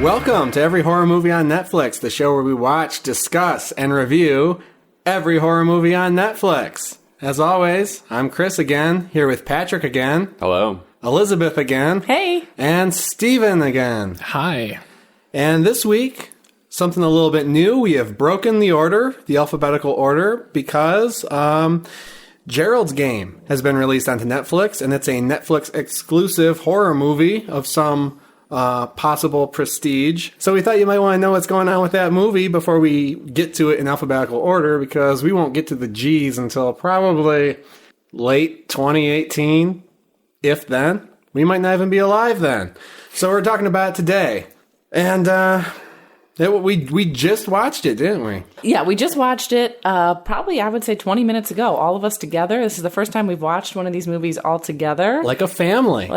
Welcome to Every Horror Movie on Netflix, the show where we watch, discuss, and review every horror movie on Netflix. As always, I'm Chris again, here with Patrick again. Hello. Elizabeth again. Hey. And Steven again. Hi. And this week, something a little bit new. We have broken the order, the alphabetical order, because Gerald's Game has been released onto Netflix, and it's a Netflix exclusive horror movie of some possible prestige. So we thought you might want to know what's going on with that movie before we get to it in alphabetical order, because we won't get to the G's until probably late 2018, if then. We might not even be alive then. So we're talking about it today. And we just watched it, didn't we? Yeah, we just watched it probably, I would say, 20 minutes ago. All of us together. This is the first time we've watched one of these movies all together. Like a family.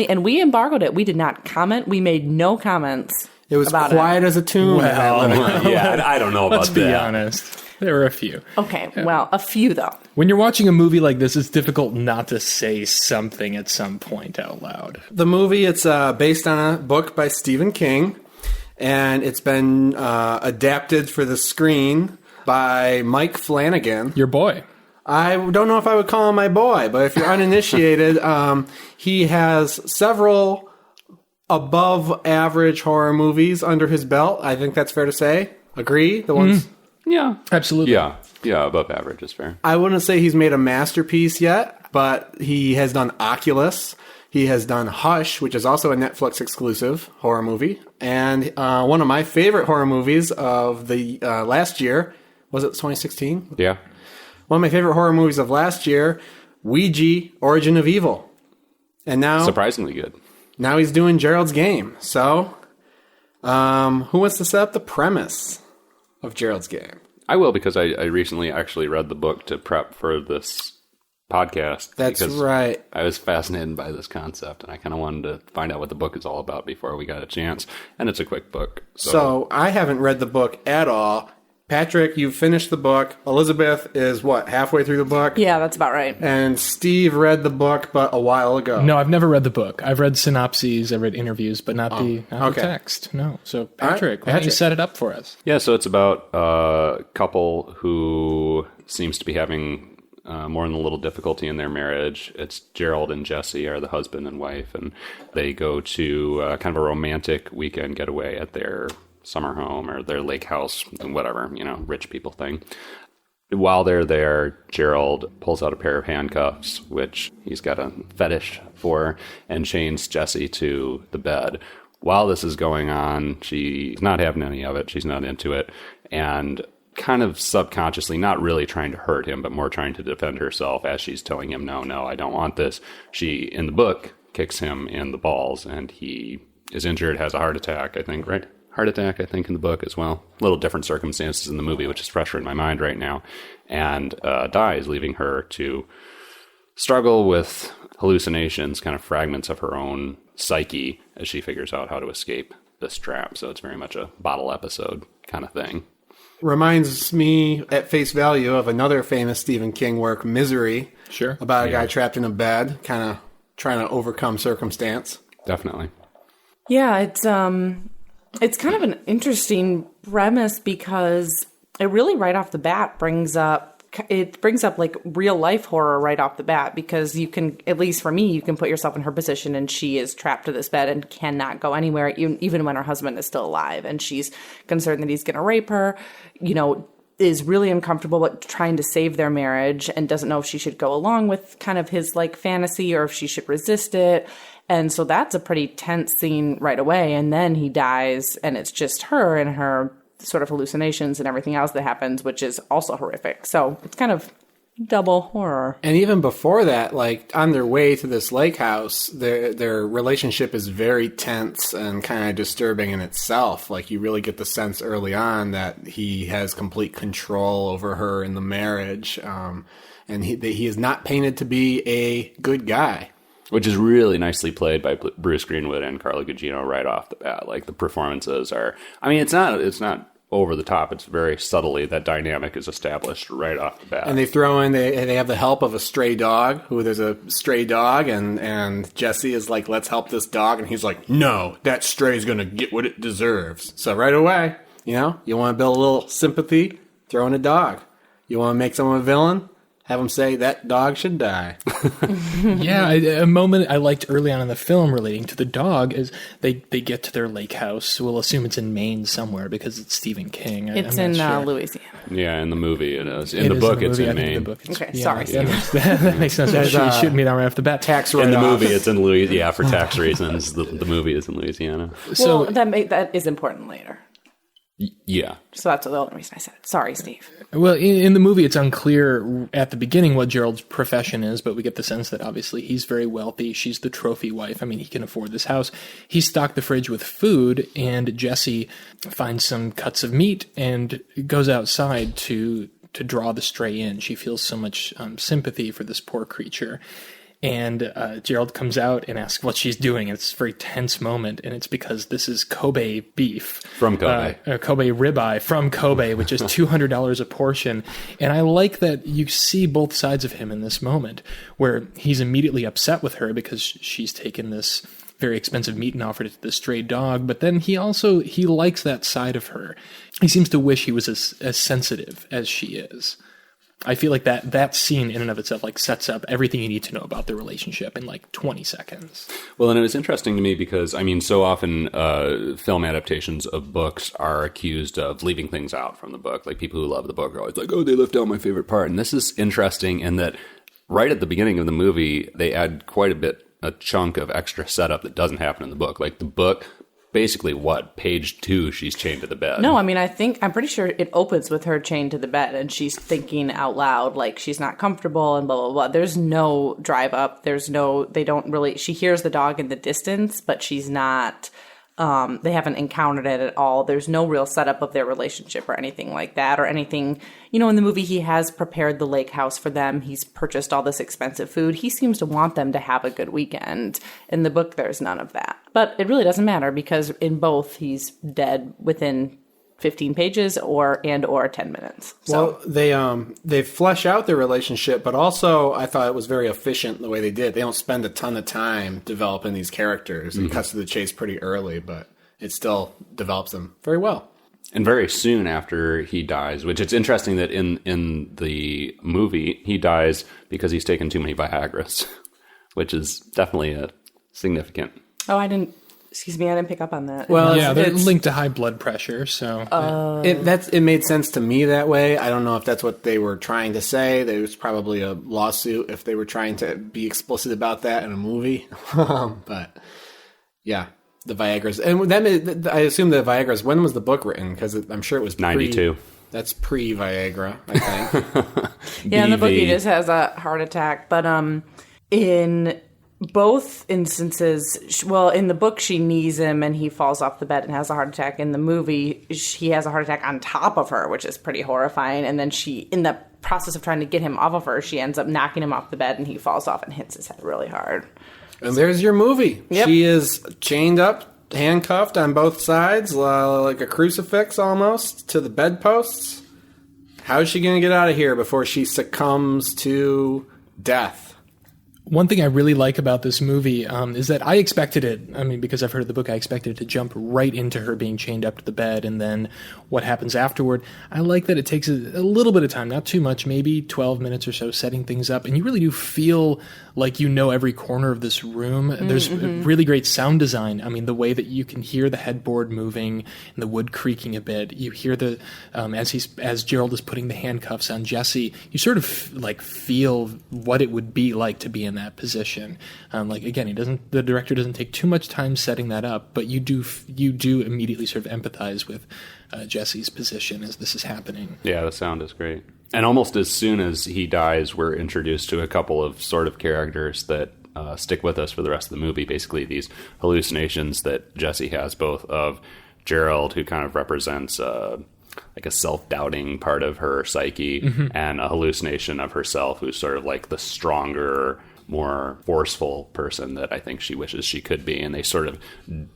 And we embargoed it. We did not comment. We made no comments. It was quiet as a tomb. Well, yeah, I don't know about Let's be honest. There were a few. Okay, well, a few, though. When you're watching a movie like this, it's difficult not to say something at some point out loud. The movie, it's based on a book by Stephen King. And it's been adapted for the screen by Mike Flanagan. Your boy. I don't know if I would call him my boy, but if you're uninitiated, he has several above-average horror movies under his belt. I think that's fair to say. Agree? The ones... Yeah, absolutely. Yeah, above average is fair. I wouldn't say he's made a masterpiece yet, but he has done Oculus. He has done Hush, which is also a Netflix exclusive horror movie. And one of my favorite horror movies of the last year, was it 2016? Yeah. One of my favorite horror movies of last year, Ouija, Origin of Evil. And now... Surprisingly good. Now he's doing Gerald's Game. So, who wants to set up the premise of Gerald's Game? I will, because I recently actually read the book to prep for this podcast. That's right. I was fascinated by this concept, and I kind of wanted to find out what the book is all about before we got a chance. And it's a quick book. So I haven't read the book at all. Patrick, you've finished the book. Elizabeth is, halfway through the book? Yeah, that's about right. And Steve read the book, but a while ago. No, I've never read the book. I've read synopses, I've read interviews, but not the text. No. So, Patrick, why don't you set it up for us? Yeah, so it's about a couple who seems to be having more than a little difficulty in their marriage. It's Gerald and Jesse are the husband and wife, and they go to kind of a romantic weekend getaway at their summer home or their lake house, whatever, rich people thing. While they're there, Gerald pulls out a pair of handcuffs, which he's got a fetish for, and chains Jesse to the bed. While this is going on, she's not having any of it. She's not into it. And kind of subconsciously, not really trying to hurt him, but more trying to defend herself as she's telling him, no, I don't want this. She, in the book, kicks him in the balls, and he is injured, has a heart attack, I think, right? Heart attack, I think, in the book as well. A little different circumstances in the movie, which is fresher in my mind right now. And dies, leaving her to struggle with hallucinations, kind of fragments of her own psyche as she figures out how to escape this trap. So it's very much a bottle episode kind of thing. Reminds me, at face value, of another famous Stephen King work, Misery. Sure. About a guy trapped in a bed, kind of trying to overcome circumstance. Definitely. Yeah, it's kind of an interesting premise because it really right off the bat brings up like real life horror right off the bat, because you can, at least for me, you can put yourself in her position and she is trapped to this bed and cannot go anywhere, even when her husband is still alive, and she's concerned that he's going to rape her, is really uncomfortable but trying to save their marriage and doesn't know if she should go along with kind of his like fantasy or if she should resist it. And so that's a pretty tense scene right away. And then he dies and it's just her and her sort of hallucinations and everything else that happens, which is also horrific. So it's kind of double horror. And even before that, like on their way to this lake house, their relationship is very tense and kind of disturbing in itself. Like you really get the sense early on that he has complete control over her in the marriage. And he is not painted to be a good guy. Which is really nicely played by Bruce Greenwood and Carla Gugino right off the bat. Like, the performances are, I mean, it's not over the top. It's very subtly that dynamic is established right off the bat. And they throw in, they have the help of a stray dog, there's a stray dog, and Jesse is like, let's help this dog. And he's like, no, that stray's going to get what it deserves. So right away, you want to build a little sympathy, throw in a dog. You want to make someone a villain? Have them say, that dog should die. Yeah, a moment I liked early on in the film relating to the dog is they get to their lake house. We'll assume it's in Maine somewhere because it's Stephen King. It's in Louisiana. Yeah, in the movie it is. In the book, it's in Maine. Okay, sorry. That makes sense. She's shooting me down right off the bat. Tax in the movie, it's in Louisiana. Yeah, for tax reasons, the movie is in Louisiana. So that is important later. Yeah. So that's the only reason I said it. Sorry, Steve. Well, in the movie, it's unclear at the beginning what Gerald's profession is, but we get the sense that obviously he's very wealthy. She's the trophy wife. I mean, he can afford this house. He stocked the fridge with food, and Jesse finds some cuts of meat and goes outside to draw the stray in. She feels so much sympathy for this poor creature. And Gerald comes out and asks what she's doing. It's a very tense moment, and it's because this is Kobe beef. From Kobe. Kobe ribeye from Kobe, which is $200 a portion. And I like that you see both sides of him in this moment, where he's immediately upset with her because she's taken this very expensive meat and offered it to the stray dog. But then he likes that side of her. He seems to wish he was as sensitive as she is. I feel like that scene in and of itself sets up everything you need to know about the relationship in 20 seconds. Well, and it was interesting to me because, I mean, so often film adaptations of books are accused of leaving things out from the book. Like, people who love the book are always like, oh, they left out my favorite part. And this is interesting in that right at the beginning of the movie, they add quite a chunk of extra setup that doesn't happen in the book. Like, the book... Basically, page 2, she's chained to the bed. No, I mean, I'm pretty sure it opens with her chained to the bed and she's thinking out loud, like she's not comfortable and blah, blah, blah. There's no drive up. She hears the dog in the distance, but she's not, they haven't encountered it at all. There's no real setup of their relationship or anything like that or anything. In the movie, he has prepared the lake house for them. He's purchased all this expensive food. He seems to want them to have a good weekend. In the book, there's none of that. But it really doesn't matter because in both, he's dead within 15 pages or 10 minutes. So. Well, they flesh out their relationship, but also I thought it was very efficient the way they did. They don't spend a ton of time developing these characters. It cuts to the chase pretty early, but it still develops them very well. And very soon after he dies, which it's interesting that in the movie, he dies because he's taken too many Viagras, which is definitely a significant... Oh, I didn't pick up on that. Well, yeah, they're linked to high blood pressure, so... It made sense to me that way. I don't know if that's what they were trying to say. There was probably a lawsuit if they were trying to be explicit about that in a movie. But, yeah, the Viagras. And I assume the Viagras, when was the book written? Because I'm sure it was 92. That's pre-Viagra, I think. Yeah, in the book he just has a heart attack. But in... both instances, in the book, she knees him and he falls off the bed and has a heart attack. In the movie, he has a heart attack on top of her, which is pretty horrifying. And then in the process of trying to get him off of her, she ends up knocking him off the bed and he falls off and hits his head really hard. And there's your movie. Yep. She is chained up, handcuffed on both sides, like a crucifix almost, to the bedposts. How's she going to get out of here before she succumbs to death? One thing I really like about this movie is that I expected it, because I've heard the book, I expected it to jump right into her being chained up to the bed and then what happens afterward. I like that it takes a little bit of time, not too much, maybe 12 minutes or so, setting things up. And you really do feel like you know every corner of this room. There's really great sound design. The way that you can hear the headboard moving and the wood creaking a bit. You hear as Gerald is putting the handcuffs on Jesse, you sort of feel what it would be like to be in that position. Again, the director doesn't take too much time setting that up, but you do immediately sort of empathize with Jesse's position as this is happening. Yeah, the sound is great. And almost as soon as he dies, we're introduced to a couple of sort of characters that stick with us for the rest of the movie. Basically, these hallucinations that Jesse has, both of Gerald, who kind of represents like a self-doubting part of her psyche, and a hallucination of herself, who's sort of like the stronger, more forceful person that I think she wishes she could be. And they sort of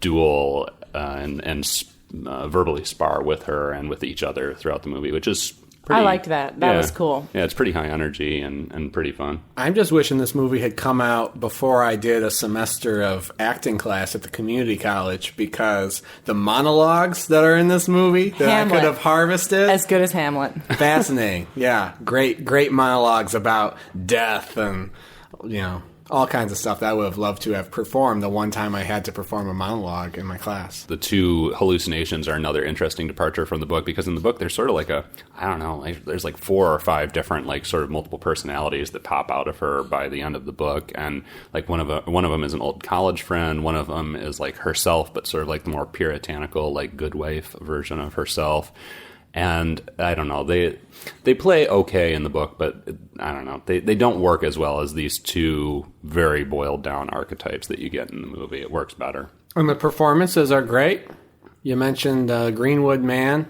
duel and verbally spar with her and with each other throughout the movie, which is pretty... I liked that. That was cool. Yeah, it's pretty high energy and pretty fun. I'm just wishing this movie had come out before I did a semester of acting class at the community college, because the monologues that are in this movie that Hamlet. I could have harvested... As good as Hamlet. Fascinating. Yeah. Great monologues about death and, all kinds of stuff that I would have loved to have performed the one time I had to perform a monologue in my class. The two hallucinations are another interesting departure from the book, because in the book there's sort of like there's like 4 or 5 different like sort of multiple personalities that pop out of her by the end of the book, and like one of them is an old college friend, one of them is like herself, but sort of like the more puritanical, like good wife version of herself. And I don't know, they play okay in the book, but I don't know, they don't work as well as these two very boiled down archetypes that you get in the movie. It works better. And the performances are great. You mentioned Greenwood Man.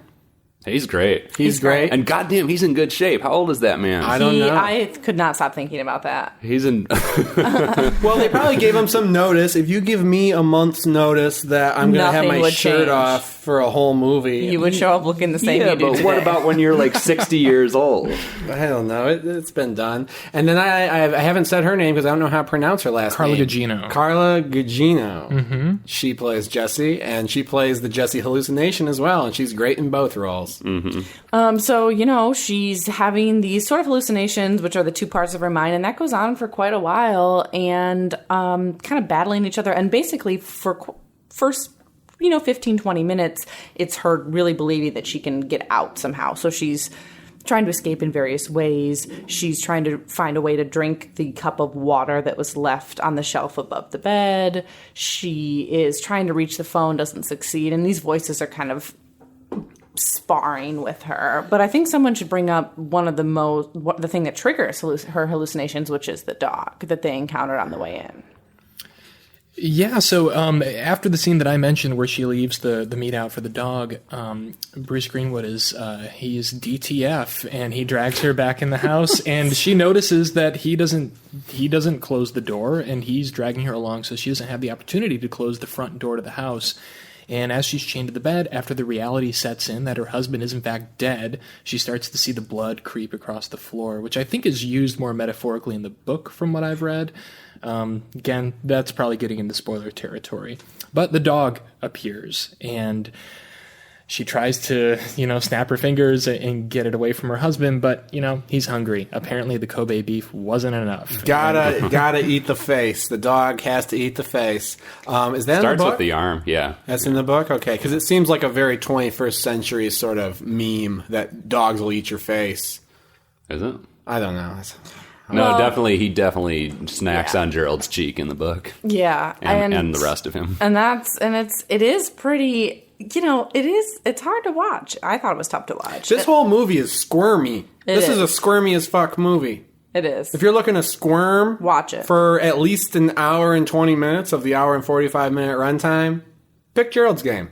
He's great. He's great. And goddamn, he's in good shape. How old is that man? I don't know. I could not stop thinking about that. He's in... Well, they probably gave him some notice. If you give me a month's notice that I'm going to have Nothing my would shirt change. off for a whole movie. You would show up looking the same Yeah, you do but today. what about when you're like 60 years old? I don't know. It's been done. And then I haven't said her name because I don't know how to pronounce her last Carla name. Gugino. Carla Gugino. Mm-hmm. She plays Jessie, and she plays the Jessie hallucination as well, and she's great in both roles. Mm-hmm. So, she's having these sort of hallucinations, which are the two parts of her mind, and that goes on for quite a while, and kind of battling each other. And basically, for first, 15, 20 minutes, it's her really believing that she can get out somehow. So she's trying to escape in various ways. She's trying to find a way to drink the cup of water that was left on the shelf above the bed. She is trying to reach the phone, doesn't succeed, and these voices are kind of sparring with her. But I think someone should bring up the thing that triggers her hallucinations, which is the dog that they encountered on the way in. Yeah, so after the scene that I mentioned where she leaves the meat out for the dog, Bruce Greenwood he's DTF, and he drags her back in the house, and she notices that he doesn't close the door, and he's dragging her along, so she doesn't have the opportunity to close the front door to the house. And as she's chained to the bed, after the reality sets in that her husband is in fact dead, she starts to see the blood creep across the floor, which I think is used more metaphorically in the book from what I've read. Again, that's probably getting into spoiler territory. But the dog appears, and she tries to, snap her fingers and get it away from her husband, but, he's hungry. Apparently the Kobe beef wasn't enough. Gotta eat the face. The dog has to eat the face. Is that in the Starts book? with the arm, yeah. That's in the book? Okay, because it seems like a very 21st century sort of meme that dogs will eat your face. Is it? I don't know. No, he definitely snacks on Gerald's cheek in the book. Yeah. And the rest of him. It is pretty... it's hard to watch. I thought it was tough to watch. This whole movie is squirmy. This is a is. squirmy as fuck movie. It is. If you're looking to squirm, Watch it. for at least an hour and 20 minutes of the hour and 45-minute runtime, pick Gerald's Game.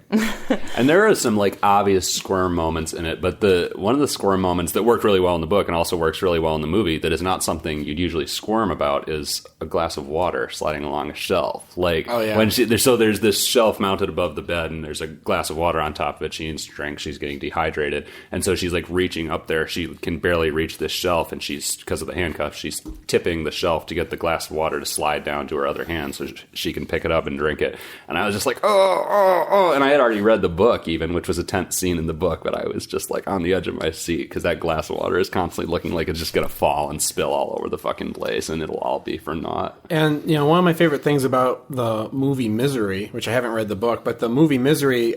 And there are some like obvious squirm moments in it, but one of the squirm moments that worked really well in the book and also works really well in the movie that is not something you'd usually squirm about is a glass of water sliding along a shelf. Like, oh, yeah. when there's this shelf mounted above the bed and there's a glass of water on top of it. She needs to drink. She's getting dehydrated. And so she's like reaching up there. She can barely reach this shelf, and because of the handcuffs, she's tipping the shelf to get the glass of water to slide down to her other hand so she can pick it up and drink it. And I was just like, oh, and I had already read the book even, which was a tense scene in the book, but I was just like on the edge of my seat because that glass of water is constantly looking like it's just going to fall and spill all over the fucking place, and it'll all be for naught. And, one of my favorite things about the movie Misery, which I haven't read the book, but the movie Misery,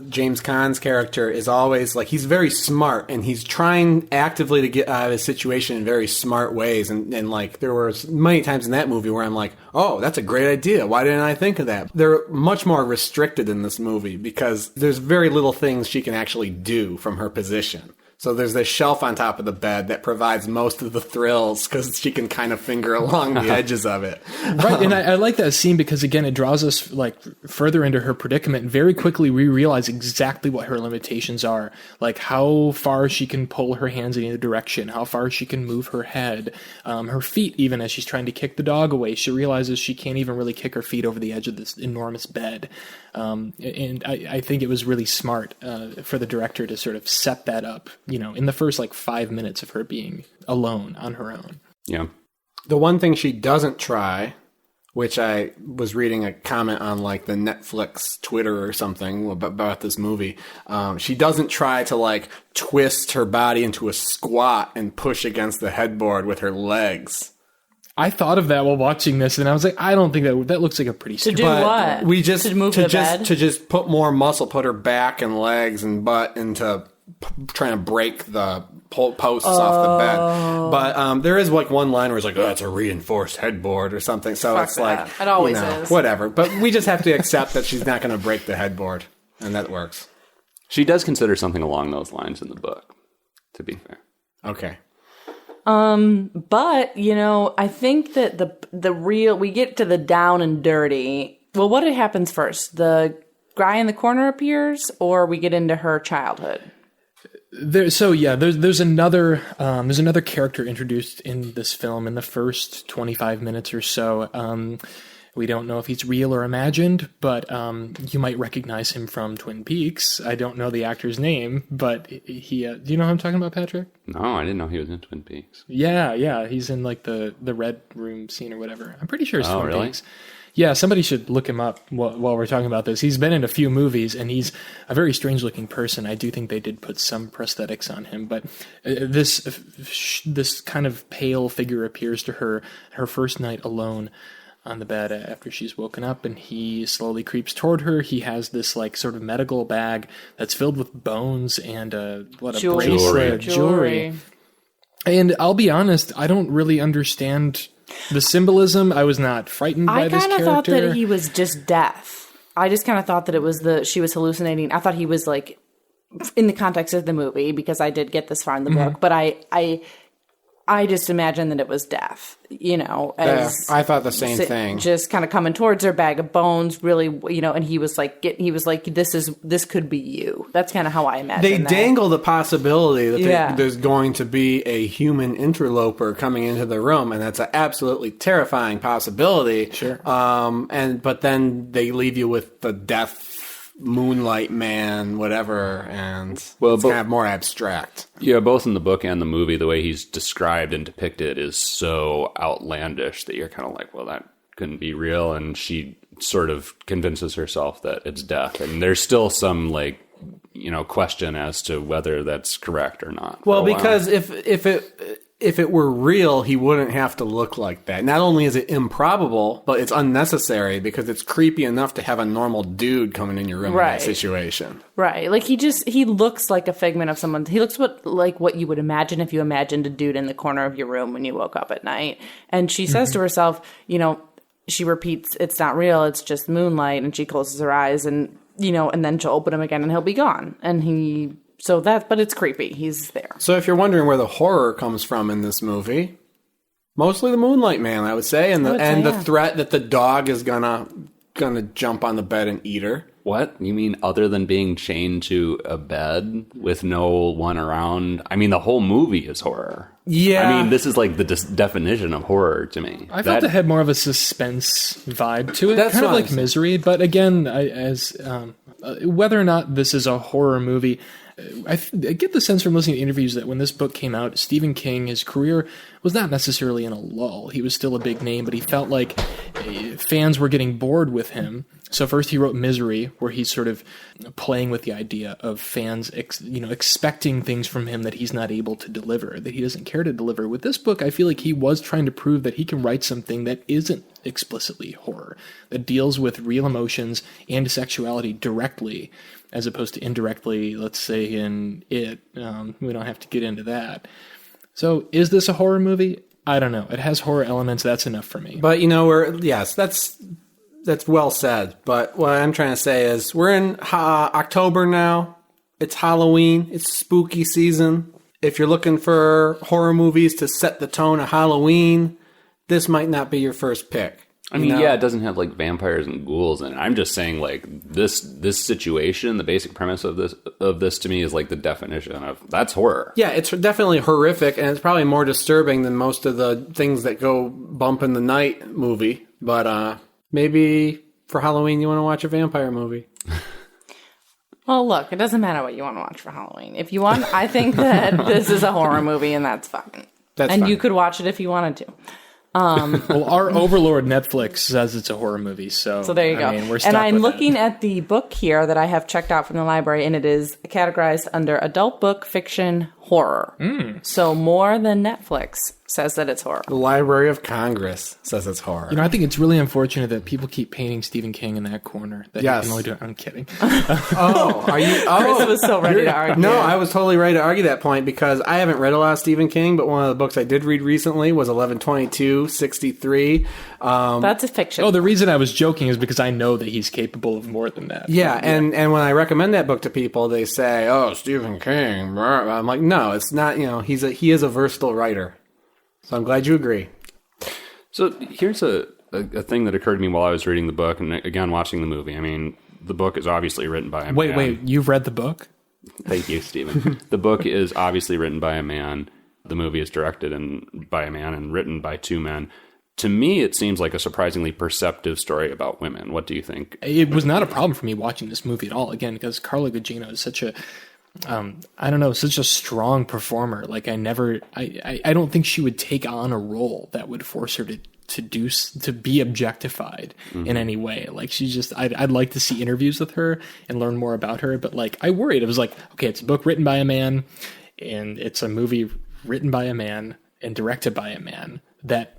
James Caan's character is always like, he's very smart, and he's trying actively to get out of his situation in very smart ways. And like, there were many times in that movie where I'm like, oh, that's a great idea. Why didn't I think of that? They're much more restricted in this movie because there's very little things she can actually do from her position. So there's this shelf on top of the bed that provides most of the thrills because she can kind of finger along the edges of it. Right, and I like that scene because, again, it draws us like further into her predicament. Very quickly, we realize exactly what her limitations are, like how far she can pull her hands in either direction, how far she can move her head, her feet, even as she's trying to kick the dog away. She realizes she can't even really kick her feet over the edge of this enormous bed. And I think it was really smart for the director to sort of set that up, in the first 5 minutes of her being alone on her own. Yeah. The one thing she doesn't try, which I was reading a comment on the Netflix Twitter or something about this movie, she doesn't try to twist her body into a squat and push against the headboard with her legs. I thought of that while watching this, and I was like, I don't think that looks like a pretty To do what? We just to move the bed? To just put more muscle, put her back and legs and butt into trying to break the posts off the bed. But there is one line where it's oh, it's a reinforced headboard or something. So Fuck it's that. It always is. Whatever. But we just have to accept that she's not going to break the headboard, and that works. She does consider something along those lines in the book, to be fair. Okay. But, I think that the real, we get to the down and dirty. Well, what happens first? The guy in the corner appears, or we get into her childhood? There's another character introduced in this film in the first 25 minutes or so. We don't know if he's real or imagined, but you might recognize him from Twin Peaks. I don't know the actor's name, but he. Do you know who I'm talking about, Patrick? No, I didn't know he was in Twin Peaks. Yeah, he's in the red room scene or whatever. I'm pretty sure it's Twin really? Peaks. Yeah, somebody should look him up while we're talking about this. He's been in a few movies, and he's a very strange-looking person. I do think they did put some prosthetics on him, but this kind of pale figure appears to her first night alone on the bed after she's woken up, and he slowly creeps toward her. He has this sort of medical bag that's filled with bones and a bracelet, jewelry. And I'll be honest, I don't really understand the symbolism. I was not frightened by this character. I kind of thought that he was just deaf. I just kind of thought that it was she was hallucinating. I thought he was in the context of the movie, because I did get this far in the book, but I just imagined that it was deaf, I thought the same thing. Just kind of coming towards her, bag of bones, really, and he was like, this could be you. That's kind of how I imagined They that. dangle the possibility that there's going to be a human interloper coming into the room, and that's an absolutely terrifying possibility. Sure. But then they leave you with the death moonlight man, whatever, and it's kind of more abstract. Yeah, both in the book and the movie, the way he's described and depicted is so outlandish that you're kind of like, well, that couldn't be real. And she sort of convinces herself that it's death. And there's still some question as to whether that's correct or not. Well, because if it were real, he wouldn't have to look like that. Not only is it improbable, but it's unnecessary because it's creepy enough to have a normal dude coming in your room in that situation. Right. He looks like a figment of someone. He looks what you would imagine if you imagined a dude in the corner of your room when you woke up at night. And she says to herself, she repeats, it's not real, it's just moonlight. And she closes her eyes and then she'll open them again and he'll be gone. But it's creepy. He's there. So if you're wondering where the horror comes from in this movie, mostly the Moonlight Man, I would say, and the threat that the dog is gonna jump on the bed and eat her. What? You mean other than being chained to a bed with no one around? I mean, the whole movie is horror. Yeah. I mean, this is the definition of horror to me. I felt it had more of a suspense vibe to it, That's kind of like saying. Misery. But again, whether or not this is a horror movie, I get the sense from listening to interviews that when this book came out, Stephen King, his career was not necessarily in a lull. He was still a big name, but he felt like fans were getting bored with him. So first he wrote Misery, where he's sort of playing with the idea of fans, expecting things from him that he's not able to deliver, that he doesn't care to deliver. With this book, I feel like he was trying to prove that he can write something that isn't explicitly horror, that deals with real emotions and sexuality directly, as opposed to indirectly, let's say in It. We don't have to get into that. So is this a horror movie? I don't know. It has horror elements. That's enough for me. But, that's well said. But what I'm trying to say is we're in October now. It's Halloween. It's spooky season. if you're looking for horror movies to set the tone of Halloween, this might not be your first pick. I mean, yeah, it doesn't have like vampires and ghouls in it. I'm just saying, like this situation, the basic premise of this to me is like the definition of that's horror. Yeah, it's definitely horrific, and it's probably more disturbing than most of the things that go bump in the night movie. But maybe for Halloween you want to watch a vampire movie. Well, look, it doesn't matter what you want to watch for Halloween. If you want, I think that this is a horror movie, and that's fine. And you could watch it if you wanted to. Well, our overlord Netflix says it's a horror movie, so there you go. I mean, we're stuck and I'm with looking it. at the book here that I have checked out from the library, and it is categorized under adult book, fiction, horror. So more than Netflix says that it's horror. The Library of Congress says it's horror. You know, I think it's really unfortunate that people keep painting Stephen King in that corner. That Yes. he can only do it. I'm kidding. Oh, are you? Oh, Chris was so ready to argue. No, I was totally ready to argue that point because I haven't read a lot of Stephen King, but one of the books I did read recently was 11/22/63. That's a fiction. Oh, the reason I was joking is because I know that he's capable of more than that. Yeah, and when I recommend that book to people, they say, "Oh, Stephen King." I'm like, no, it's not. You know, he is a versatile writer. So I'm glad you agree. So here's a thing that occurred to me while I was reading the book and again watching the movie. I mean, the book is obviously written by a man. Wait, you've read the book? Thank you, Stephen. The book is obviously written by a man. The movie is directed by a man and written by two men. To me, it seems like a surprisingly perceptive story about women. What do you think? It was not a problem for me watching this movie at all. Again, because Carla Gugino is such a, I don't know, such a strong performer. Like I don't think she would take on a role that would force her to be objectified in any way. Like she's just, I'd like to see interviews with her and learn more about her. But like I worried, it was like, okay, it's a book written by a man and it's a movie written by a man and directed by a man that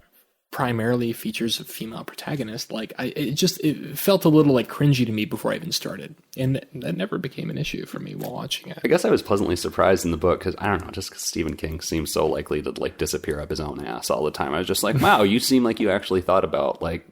primarily features a female protagonist. Like it felt a little like cringy to me before I even started, and that never became an issue for me while watching it. I guess I was pleasantly surprised in the book because I don't know, just because Stephen King seems so likely to like disappear up his own ass all the time. I was just like, wow, you seem like you actually thought about like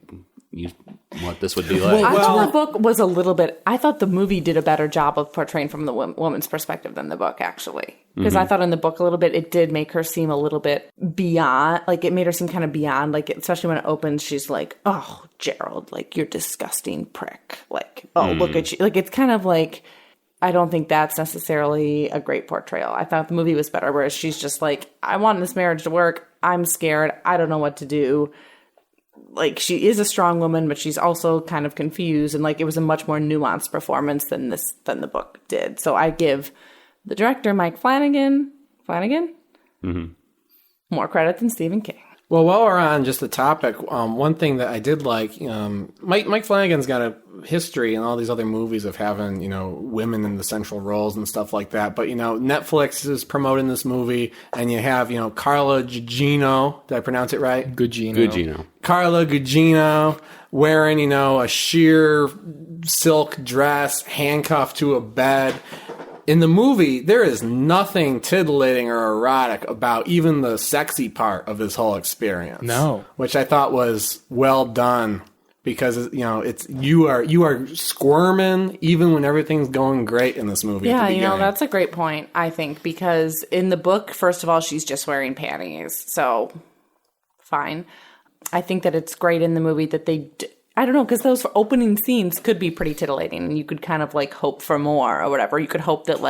what this would be like. I thought the book was a little bit... I thought the movie did a better job of portraying from the woman's perspective than the book, actually. Because I thought in the book a little bit, it did make her seem a little bit beyond... Like, it made her seem kind of beyond. Like, especially when it opens, she's like, oh, Gerald, like, you're disgusting prick. Like, oh, look at you. Like, it's kind of like... I don't think that's necessarily a great portrayal. I thought the movie was better, whereas she's just like, I want this marriage to work. I'm scared. I don't know what to do. Like, she is a strong woman, but she's also kind of confused. And like, it was a much more nuanced performance than the book did. So I give the director, Mike Flanagan, more credit than Stephen King. Well, while we're on just the topic, one thing that I did like, Mike Flanagan's got a history in all these other movies of having, women in the central roles and stuff like that. But, Netflix is promoting this movie, and you have, Carla Gugino. Did I pronounce it right? Gugino. Carla Gugino wearing, a sheer silk dress, handcuffed to a bed. In the movie, there is nothing titillating or erotic about even the sexy part of this whole experience. No. Which I thought was well done because, it's you are squirming even when everything's going great in this movie. Yeah, that's a great point, I think, because in the book, first of all, she's just wearing panties. So, fine. I think that it's great in the movie that they... I don't know, because those opening scenes could be pretty titillating, and you could kind of like hope for more or whatever. You could hope that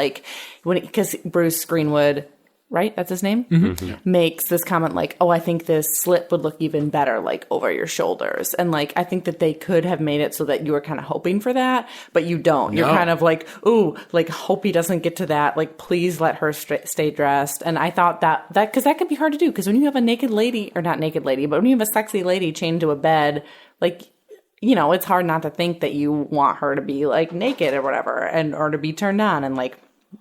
because Bruce Greenwood, right? That's his name? Mm-hmm. Makes this comment like, oh, I think this slip would look even better like over your shoulders. And like, I think that they could have made it so that you were kind of hoping for that, but you don't. You're kind of like, ooh, like hope he doesn't get to that. Like, please let her stay dressed. And I thought that because that could be hard to do, because when you have a naked lady, or not naked lady, but when you have a sexy lady chained to a bed, like, it's hard not to think that you want her to be like naked or whatever, or to be turned on, and like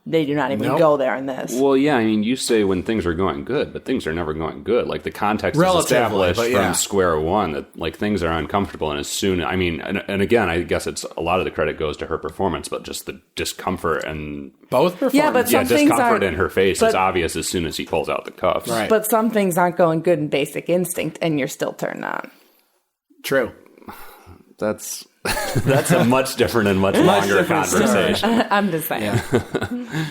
they do not even go there in this. Well, yeah, I mean, you say when things are going good, but things are never going good. Like the context is established from square one that like things are uncomfortable, and as soon, I mean, and again, I guess it's a lot of the credit goes to her performance, but just the discomfort and both performances. Yeah, but some things discomfort in her face is obvious as soon as he pulls out the cuffs. Right. But some things aren't going good in Basic Instinct, and you're still turned on. True. That's a much different and much longer conversation. I'm just saying. Yeah.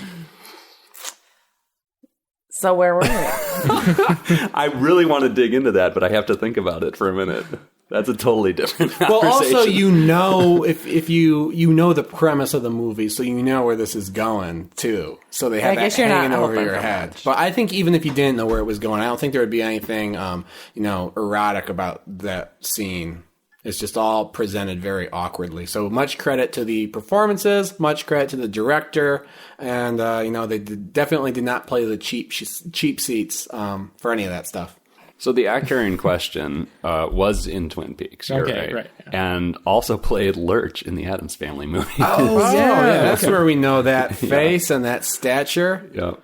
So where were we? I really want to dig into that, but I have to think about it for a minute. That's a totally different Well, conversation. also, you know, if you know the premise of the movie, so you know where this is going too. So they have I guess that you're not hanging over hoping your for head. much. But I think even if you didn't know where it was going, I don't think there would be anything, erotic about that scene. It's just all presented very awkwardly. So much credit to the performances, much credit to the director, and they definitely did not play the cheap seats for any of that stuff. So the actor in question was in Twin Peaks, you're Okay, right. yeah. And also played Lurch in the Addams Family movie. Oh, yeah, that's where we know that face and that stature. Yep.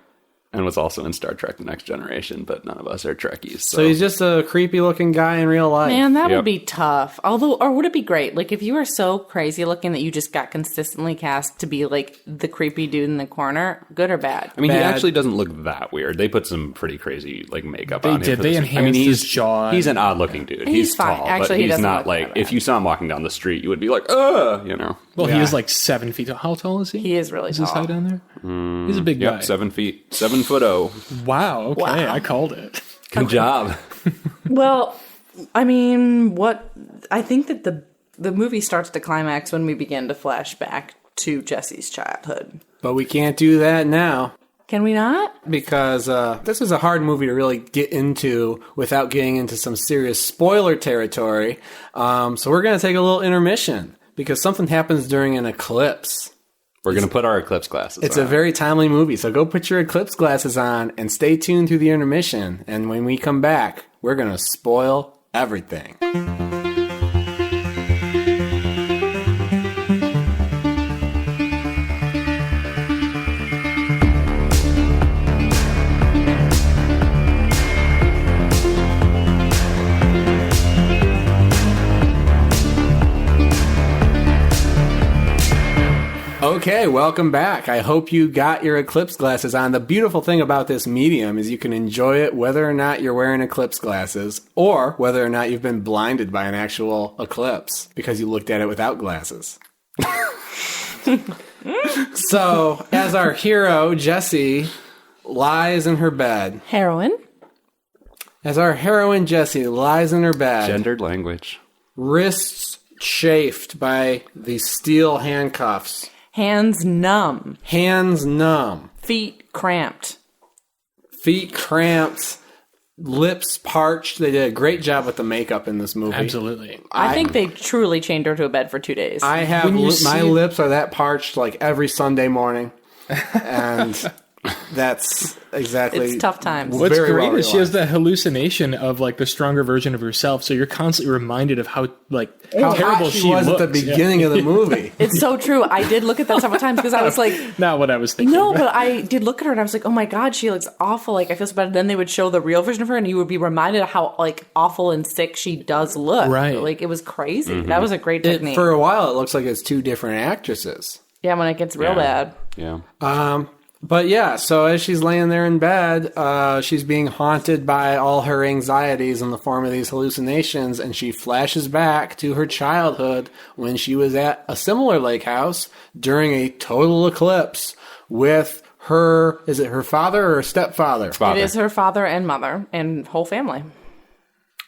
And was also in Star Trek The Next Generation, but none of us are Trekkies. So he's just a creepy looking guy in real life. Man, that Yep. would be tough. Or would it be great? Like, if you were so crazy looking that you just got consistently cast to be, like, the creepy dude in the corner, good or bad? I mean, he Bad. actually doesn't look that weird. They put some pretty crazy like makeup They on him. did. for They this. enhanced his jaw. He's an odd looking dude. He's fine. tall, Actually, but he he's doesn't not look like, that if bad. you saw him walking down the street, you would be like, Well, Well, he Yeah. is like 7 feet tall. How tall is he? He is really Is his tall. height on there? He's a big guy. Yep, 7 feet, 7'0". Wow. Okay, Wow. I called it. Good job. Well, I mean, I think that the movie starts to climax when we begin to flash back to Jesse's childhood. But we can't do that now Can we not? because this is a hard movie to really get into without getting into some serious spoiler territory. So we're going to take a little intermission because something happens during an eclipse. We're going to put our eclipse glasses It's on. a very timely movie, so go put your eclipse glasses on and stay tuned through the intermission. And when we come back, we're going to spoil everything. Okay, welcome back. I hope you got your eclipse glasses on. The beautiful thing about this medium is you can enjoy it whether or not you're wearing eclipse glasses or whether or not you've been blinded by an actual eclipse because you looked at it without glasses. So, as our hero, Jessie, lies in her bed. Heroin? As our heroine, Jessie, lies in her bed, Gendered language. wrists chafed by the steel handcuffs, Hands numb. hands numb, Feet cramped. feet cramped, lips parched. They did a great job with the makeup in this movie. Absolutely. I think they truly chained her to a bed for 2 days. I have When you my see- lips are that parched like every Sunday morning, and that's exactly It's tough times. What's very great well is she has realized. that hallucination of like the stronger version of herself. So you're constantly reminded of how how terrible hot she was looks. at the beginning of the movie. It's so true. I did look at that several times because I was like, Not what I was thinking. no, but I did look at her and I was like, oh my God, she looks awful. Like, I feel so bad. Then they would show the real version of her and you would be reminded of how, like, awful and sick she does look. Right. Like, it was crazy. That was a great technique. For a while, it looks like it's two different actresses. Yeah, when it gets real Yeah. bad. Yeah. But yeah, so as she's laying there in bed, she's being haunted by all her anxieties in the form of these hallucinations, and she flashes back to her childhood when she was at a similar lake house during a total eclipse with her, is it her father or her stepfather? Father. It is her father and mother and whole family.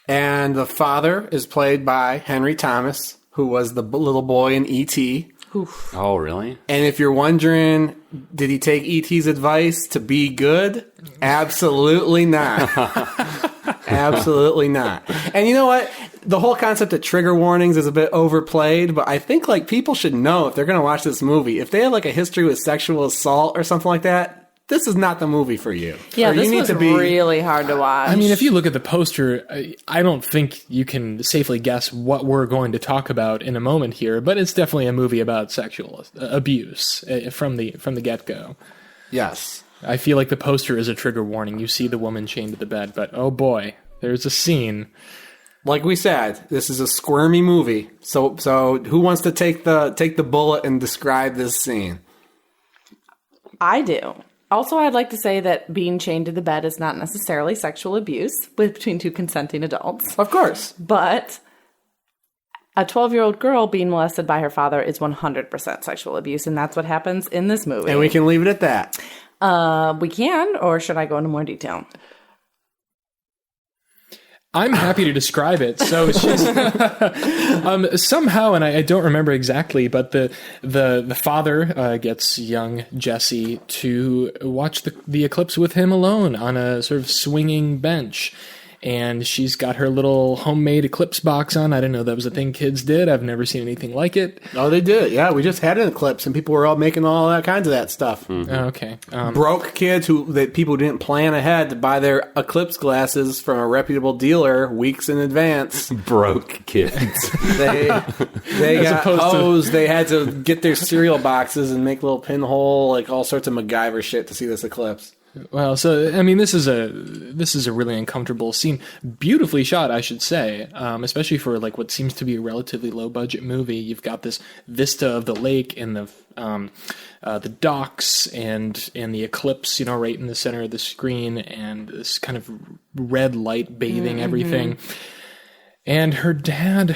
And the father is played by Henry Thomas, who was the little boy in E.T. Oh, really? And if you're wondering, did he take E.T.'s advice to be good? Absolutely not. Absolutely not. And you know what? The whole concept of trigger warnings is a bit overplayed, but I think like people should know if they're going to watch this movie, if they have like a history with sexual assault or something like that, this is not the movie for you. Yeah, Or this you need was to be really hard to watch. I mean, if you look at the poster, I don't think you can safely guess what we're going to talk about in a moment here, but it's definitely a movie about sexual abuse from the get-go. Yes. I feel like the poster is a trigger warning. You see the woman chained to the bed, but oh boy, there's a scene. Like we said, this is a squirmy movie. So who wants to take the bullet and describe this scene? I do. Also, I'd like to say that being chained to the bed is not necessarily sexual abuse between two consenting adults. Of course. But a 12-year-old girl being molested by her father is 100% sexual abuse, and that's what happens in this movie. And we can leave it at that. We can, or should I go into more detail? I'm happy to describe it. So she's somehow, and I don't remember exactly, but the father gets young Jessie to watch the eclipse with him alone on a sort of swinging bench. And she's got her little homemade eclipse box on. I didn't know that was a thing kids did. I've never seen anything like it. Oh, they did. Yeah, we just had an eclipse, and people were all making all that kinds of that stuff. Mm-hmm. Oh, okay. Broke kids that people didn't plan ahead to buy their eclipse glasses from a reputable dealer weeks in advance. Broke kids. They got hosed. They had to get their cereal boxes and make little pinhole, like all sorts of MacGyver shit to see this eclipse. Well, so I mean, this is a really uncomfortable scene, beautifully shot, I should say, especially for like what seems to be a relatively low budget movie. You've got this vista of the lake and the docks and the eclipse, right in the center of the screen, and this kind of red light bathing everything. And her dad,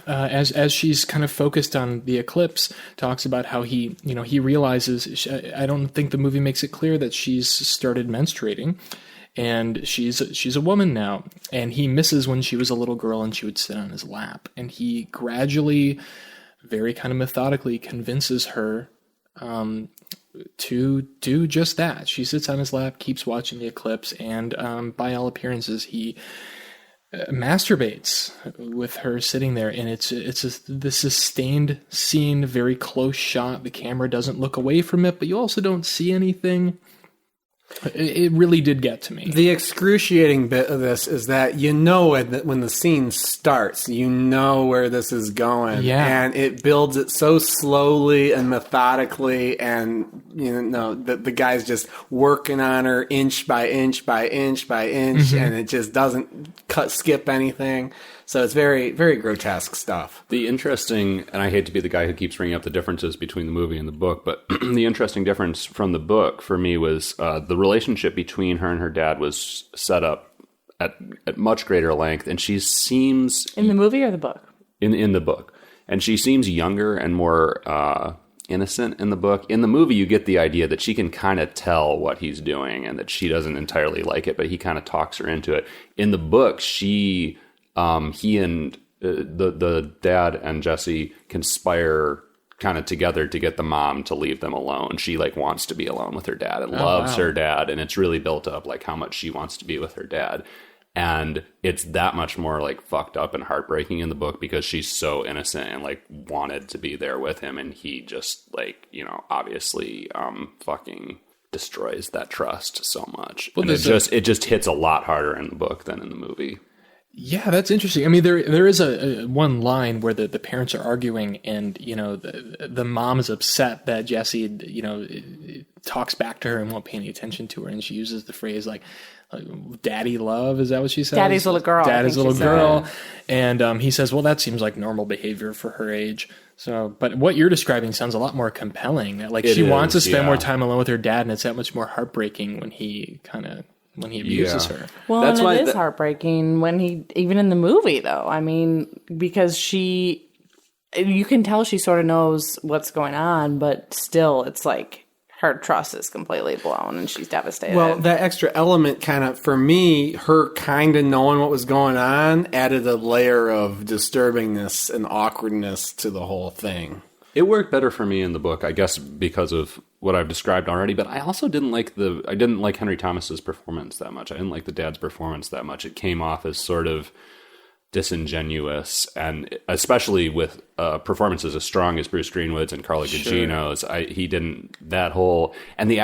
as she's kind of focused on the eclipse, talks about how he realizes, I don't think the movie makes it clear that she's started menstruating, and she's a woman now, and he misses when she was a little girl and she would sit on his lap, and he gradually, very kind of methodically, convinces her to do just that. She sits on his lap, keeps watching the eclipse, and by all appearances, he masturbates with her sitting there, and it's this sustained scene, very close shot. The camera doesn't look away from it, but you also don't see anything. It really did get to me. The excruciating bit of this is that when the scene starts, you know where this is going. Yeah. And it builds it so slowly and methodically, and the guy's just working on her inch by inch by inch by inch, and it just doesn't skip anything. So it's very, very grotesque stuff. The interesting, and I hate to be the guy who keeps bringing up the differences between the movie and the book, but the interesting difference from the book for me was the relationship between her and her dad was set up at much greater length, and she seems... In the movie or the book? In the book. And she seems younger and more innocent in the book. In the movie, you get the idea that she can kind of tell what he's doing and that she doesn't entirely like it, but he kind of talks her into it. In the book, he and the dad and Jessie conspire kind of together to get the mom to leave them alone. She wants to be alone with her dad and loves her dad, and it's really built up how much she wants to be with her dad. And it's that much more fucked up and heartbreaking in the book because she's so innocent and wanted to be there with him, and he just obviously fucking destroys that trust so much. Well, and it just hits a lot harder in the book than in the movie. Yeah, that's interesting. I mean, there is a one line where the parents are arguing, and the mom is upset that Jessie talks back to her and won't pay any attention to her, and she uses the phrase "daddy love." Is that what she says? Daddy's little girl. Daddy's little girl, and he says, "Well, that seems like normal behavior for her age." So, but what you're describing sounds a lot more compelling. She wants to spend more time alone with her dad, and it's that much more heartbreaking when he abuses her. Well, that's and it is heartbreaking when even in the movie, though. I mean, because you can tell she sort of knows what's going on, but still, it's her trust is completely blown and she's devastated. Well, that extra element kind of, for me, her kind of knowing what was going on added a layer of disturbingness and awkwardness to the whole thing. It worked better for me in the book, I guess, because of what I've described already. But I also didn't like Henry Thomas's performance that much. I didn't like the dad's performance that much. It came off as sort of disingenuous, and especially with performances as strong as Bruce Greenwood's and Carla Gugino's, he didn't. That whole, and the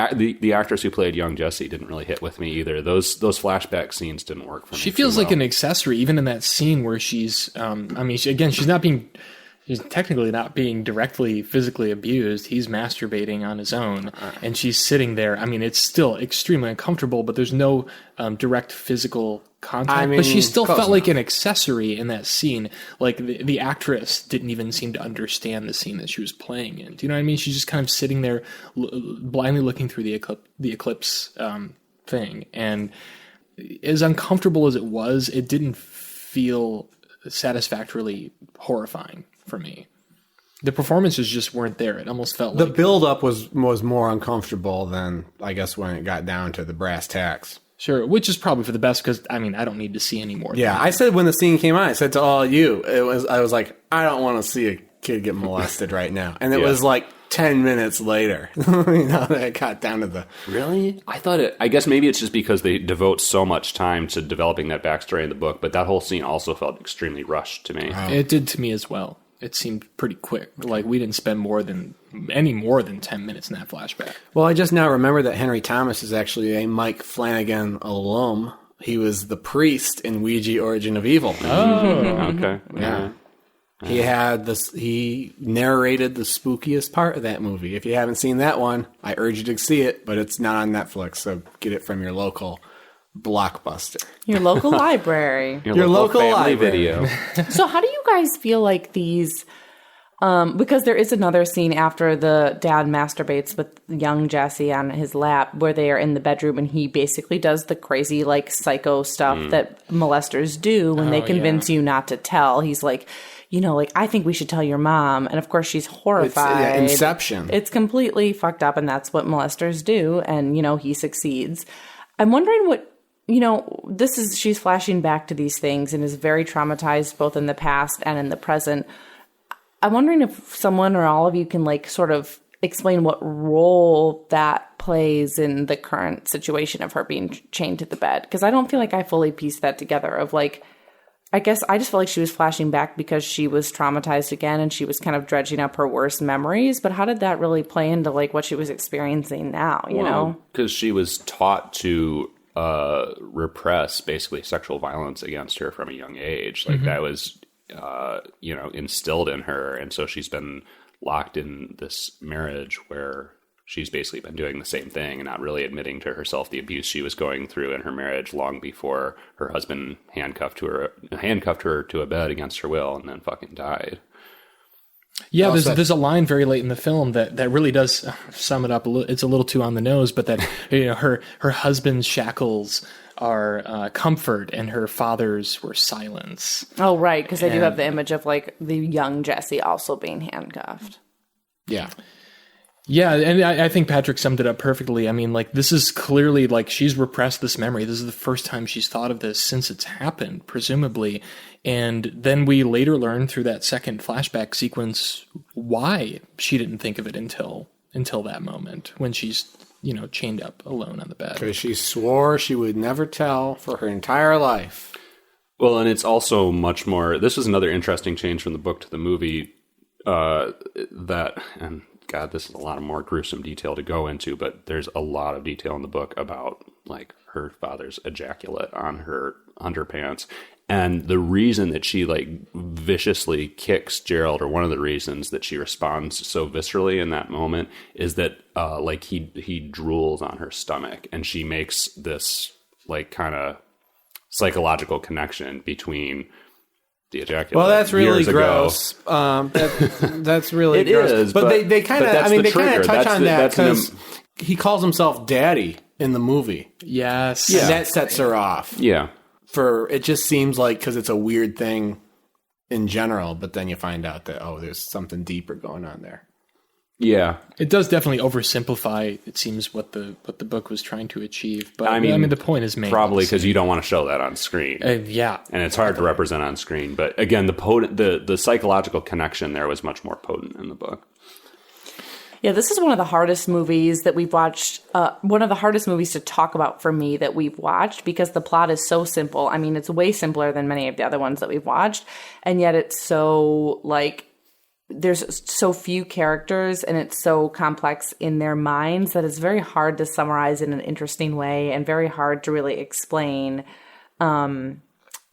actress who played young Jessie didn't really hit with me either. Those flashback scenes didn't work for me. She feels like an accessory, even in that scene where she's. She's technically not being directly physically abused. He's masturbating on his own, and she's sitting there. I mean, it's still extremely uncomfortable, but there's no direct physical contact. But she still felt like an accessory in that scene. The actress didn't even seem to understand the scene that she was playing in. Do you know what I mean? She's just kind of sitting there, blindly looking through the eclipse thing. And as uncomfortable as it was, it didn't feel satisfactorily horrifying for me. The performances just weren't there. It almost felt The like build-up was more uncomfortable than, I guess, when it got down to the brass tacks. sure, which is probably for the best because I mean I don't need to see any more. Yeah, I said when the scene came on, I said to all of you, I was like, I don't want to see a kid get molested right now. And it was like 10 minutes later, that it got down to the... Really? I guess maybe it's just because they devote so much time to developing that backstory in the book, but that whole scene also felt extremely rushed to me. It did to me as well. It seemed pretty quick. Like we didn't spend more than 10 minutes in that flashback. Well, I just now remember that Henry Thomas is actually a Mike Flanagan alum. He was the priest in Ouija Origin of Evil. Okay. Yeah. He had this. He narrated the spookiest part of that movie. If you haven't seen that one, I urge you to see it, but it's not on Netflix, so get it from your local Blockbuster. Your local library. Your local family library. video. So how do you guys feel like these, because there is another scene after the dad masturbates with young Jesse on his lap where they are in the bedroom and he basically does the crazy like psycho stuff that molesters do when they convince you not to tell. He's like, like, I think we should tell your mom. And of course she's horrified. It's Inception. It's completely fucked up and that's what molesters do. And, he succeeds. I'm wondering what, she's flashing back to these things and is very traumatized both in the past and in the present. I'm wondering if someone or all of you can like sort of explain what role that plays in the current situation of her being chained to the bed. Because I don't feel like I fully pieced that together of like, I guess I just felt like she was flashing back because she was traumatized again and she was kind of dredging up her worst memories. But how did that really play into like what she was experiencing now, you know? Because she was taught to repress basically sexual violence against her from a young age. Like that was, instilled in her. And so she's been locked in this marriage where she's basically been doing the same thing and not really admitting to herself the abuse she was going through in her marriage long before her husband handcuffed her to a bed against her will and then fucking died. Yeah, there's a line very late in the film that really does sum it up a little. It's a little too on the nose, but that her husband's shackles are comfort and her father's were silence. Oh, right, because they do have the image of like the young Jesse also being handcuffed. Yeah. Yeah, and I think Patrick summed it up perfectly. I mean, like, this is clearly, like, she's repressed this memory. This is the first time she's thought of this since it's happened, presumably. And then we later learn through that second flashback sequence why she didn't think of it until that moment when she's, chained up alone on the bed. Because she swore she would never tell for her entire life. Well, and it's also much more... This was another interesting change from the book to the movie and God, this is a lot of more gruesome detail to go into, but there's a lot of detail in the book about like her father's ejaculate on her underpants. And the reason that she like viciously kicks Gerald, or one of the reasons that she responds so viscerally in that moment, is that like he drools on her stomach, and she makes this like kind of psychological connection between the ejaculate. Well, that's really years ago. gross. That's really It gross. is, but they kind of, that's they the kind of trigger. touch on that That's because he calls himself Daddy in the movie. Yes. And that sets her off. Yeah. It just seems like because it's a weird thing in general, but then you find out that there's something deeper going on there. Yeah. It does definitely oversimplify, it seems, what the book was trying to achieve. But I mean the point is made. Probably because you don't want to show that on screen. Yeah. And it's hard to represent on screen. But again, the psychological connection there was much more potent in the book. Yeah, this is one of the hardest movies that we've watched. One of the hardest movies to talk about for me that we've watched because the plot is so simple. I mean, it's way simpler than many of the other ones that we've watched. And yet it's so, like, there's so few characters and it's so complex in their minds that it's very hard to summarize in an interesting way and very hard to really explain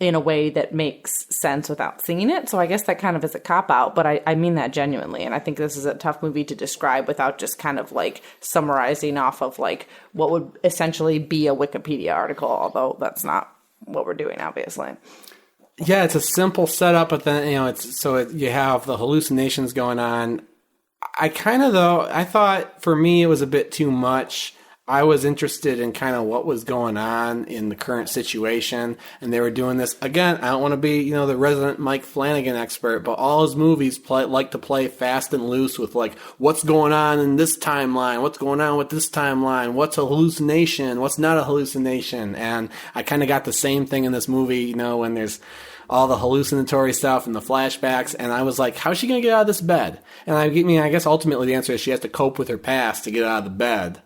in a way that makes sense without seeing it. So I guess that kind of is a cop-out, but I mean that genuinely. And I think this is a tough movie to describe without just kind of like summarizing off of like what would essentially be a Wikipedia article, although that's not what we're doing, obviously. Yeah, it's a simple setup, but then, you have the hallucinations going on. I thought for me it was a bit too much. I was interested in kind of what was going on in the current situation, and they were doing this again. I don't want to be, the resident Mike Flanagan expert, but all his movies like to play fast and loose with like what's going on in this timeline, what's going on with this timeline, what's a hallucination, what's not a hallucination, and I kind of got the same thing in this movie. When there's all the hallucinatory stuff and the flashbacks, and I was like, how's she gonna get out of this bed? And I guess ultimately the answer is she has to cope with her past to get out of the bed.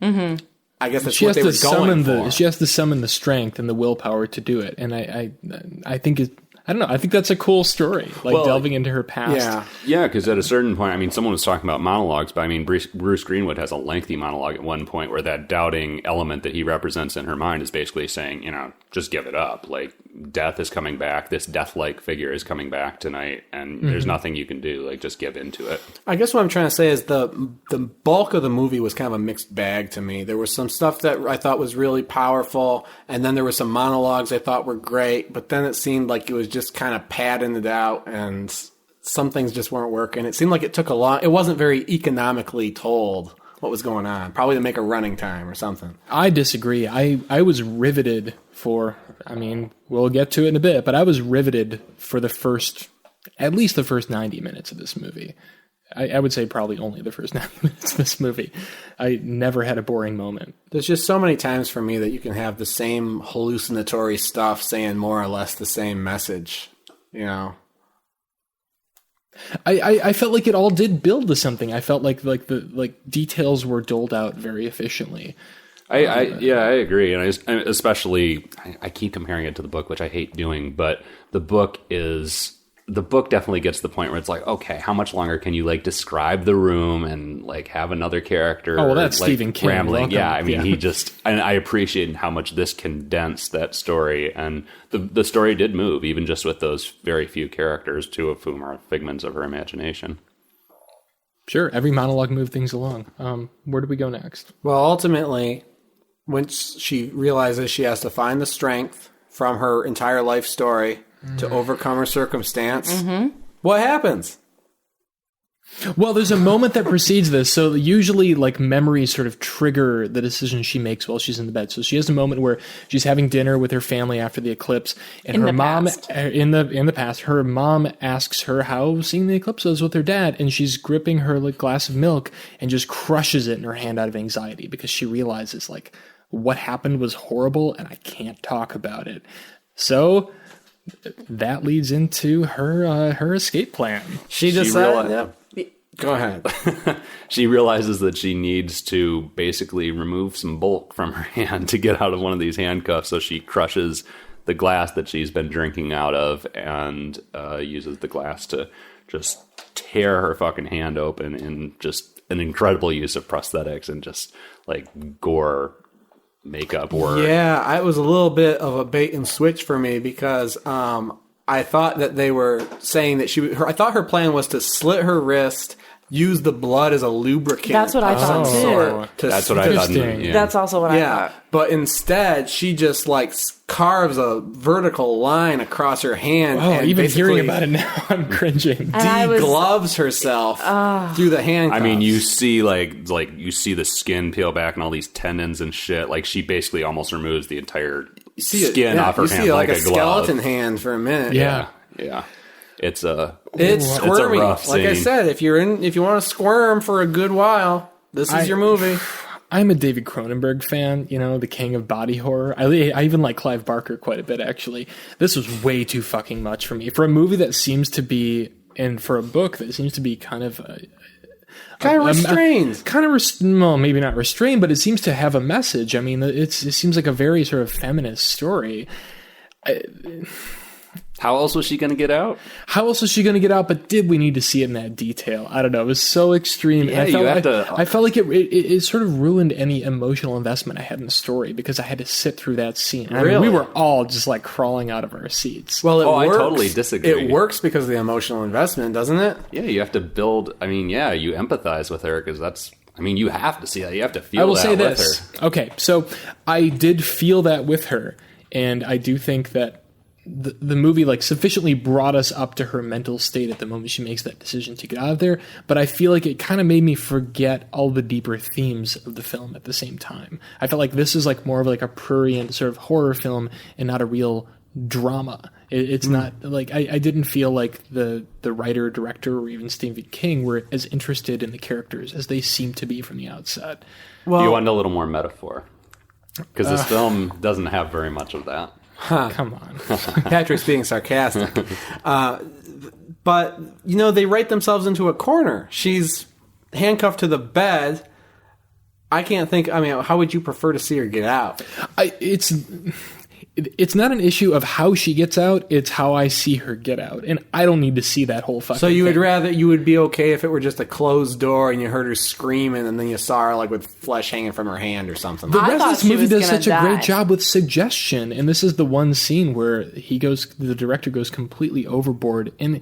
Mm-hmm. I guess that's what they were going for. She has to summon the strength and the willpower to do it, and I think I don't know. I think that's a cool story, delving into her past. Yeah, because at a certain point, someone was talking about monologues, but Bruce Greenwood has a lengthy monologue at one point where that doubting element that he represents in her mind is basically saying, just give it up. Like, death is coming back. This death-like figure is coming back tonight, and there's nothing you can do. Like, just give into it. I guess what I'm trying to say is the bulk of the movie was kind of a mixed bag to me. There was some stuff that I thought was really powerful, and then there were some monologues I thought were great, but then it seemed like it was just kind of padding it out, and some things just weren't working. It seemed like it took it wasn't very economically told what was going on, probably to make a running time or something. I disagree. I was riveted for, we'll get to it in a bit, but I was riveted for at least the first 90 minutes of this movie. I would say probably only the first 90 minutes of this movie. I never had a boring moment. There's just so many times for me that you can have the same hallucinatory stuff saying more or less the same message, I felt like it all did build to something. I felt like the details were doled out very efficiently. I agree, and especially I keep comparing it to the book, which I hate doing, but the book definitely gets to the point where it's like, okay, how much longer can you describe the room and have another character? Oh, well, that's Stephen King rambling. Welcome. He just, and I appreciate how much this condensed that story, and the story did move, even just with those very few characters, two of whom are figments of her imagination. Sure, every monologue moved things along. Where do we go next? Well, ultimately, once she realizes she has to find the strength from her entire life story to overcome her circumstance, what happens? Well, there's a moment that precedes this. So usually memories sort of trigger the decisions she makes while she's in the bed. So she has a moment where she's having dinner with her family after the eclipse, and her mom in the past, her mom asks her how seeing the eclipse was with her dad, and she's gripping her glass of milk and just crushes it in her hand out of anxiety because she realizes what happened was horrible and I can't talk about it. So that leads into her escape plan. She decided. Go ahead. She realizes that she needs to basically remove some bulk from her hand to get out of one of these handcuffs. So she crushes the glass that she's been drinking out of and uses the glass to just tear her fucking hand open in just an incredible use of prosthetics and just gore makeup work. Yeah, it was a little bit of a bait and switch for me because I thought that they were saying that I thought her plan was to slit her wrist, use the blood as a lubricant. That's what I thought too. That's what I thought. Yeah. That's also what I thought. But instead, she just carves a vertical line across her hand. Oh, and even hearing about it now, I'm cringing. Degloves herself through the handcuffs. You see you see the skin peel back and all these tendons and shit. She basically almost removes the entire skin off her hand. You see like a glove. skeleton hand for a minute. Yeah. It's squirmy. It's a rough like I scene. said, if you want to squirm for a good while, this is your movie. I'm a David Cronenberg fan, the king of body horror. I even like Clive Barker quite a bit, actually. This was way too fucking much for me. For a movie that seems to be, and for a book that seems to be kind of restrained. Well, maybe not restrained, but it seems to have a message. It seems like a very sort of feminist story. How else was she going to get out? But did we need to see it in that detail? I don't know. It was so extreme. Yeah, I felt like it sort of ruined any emotional investment I had in the story because I had to sit through that scene. Really? We were all just crawling out of our seats. Well, it works. I totally disagree. It works because of the emotional investment, doesn't it? Yeah, you have to build. You empathize with her because that's. You have to see that. You have to feel that I will say with this. her. Okay, so I did feel that with her, and I do think that the movie like sufficiently brought us up to her mental state at the moment she makes that decision to get out of there, but I feel like it kind of made me forget all the deeper themes of the film at the same time. I felt like this is like more of like a prurient sort of horror film and not a real drama. It's not like I didn't feel like the writer, director, or even Stephen King were as interested in the characters as they seemed to be from the outset. Well, you want a little more metaphor, because this film doesn't have very much of that. Come on. Patrick's being sarcastic. But, they write themselves into a corner. She's handcuffed to the bed. I can't think, how would you prefer to see her get out? It's not an issue of how she gets out, it's how I see her get out. And I don't need to see that whole fucking So you thing. you would be okay if it were just a closed door and you heard her screaming and then you saw her like with flesh hanging from her hand or something. The I rest thought of this she movie was does gonna such a great die. job with suggestion, and this is the one scene where the director goes completely overboard. And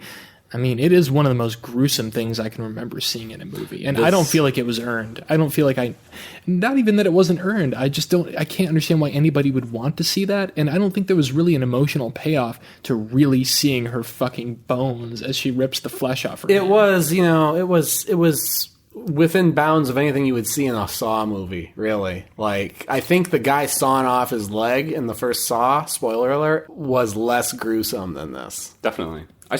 I mean, it is one of the most gruesome things I can remember seeing in a movie, and I don't feel like it was earned. I don't feel like not even that it wasn't earned. I can't understand why anybody would want to see that, and I don't think there was really an emotional payoff to really seeing her fucking bones as she rips the flesh off her. It hand. was, it was within bounds of anything you would see in a Saw movie, really. Like, I think the guy sawing off his leg in the first Saw, spoiler alert, was less gruesome than this. Definitely. I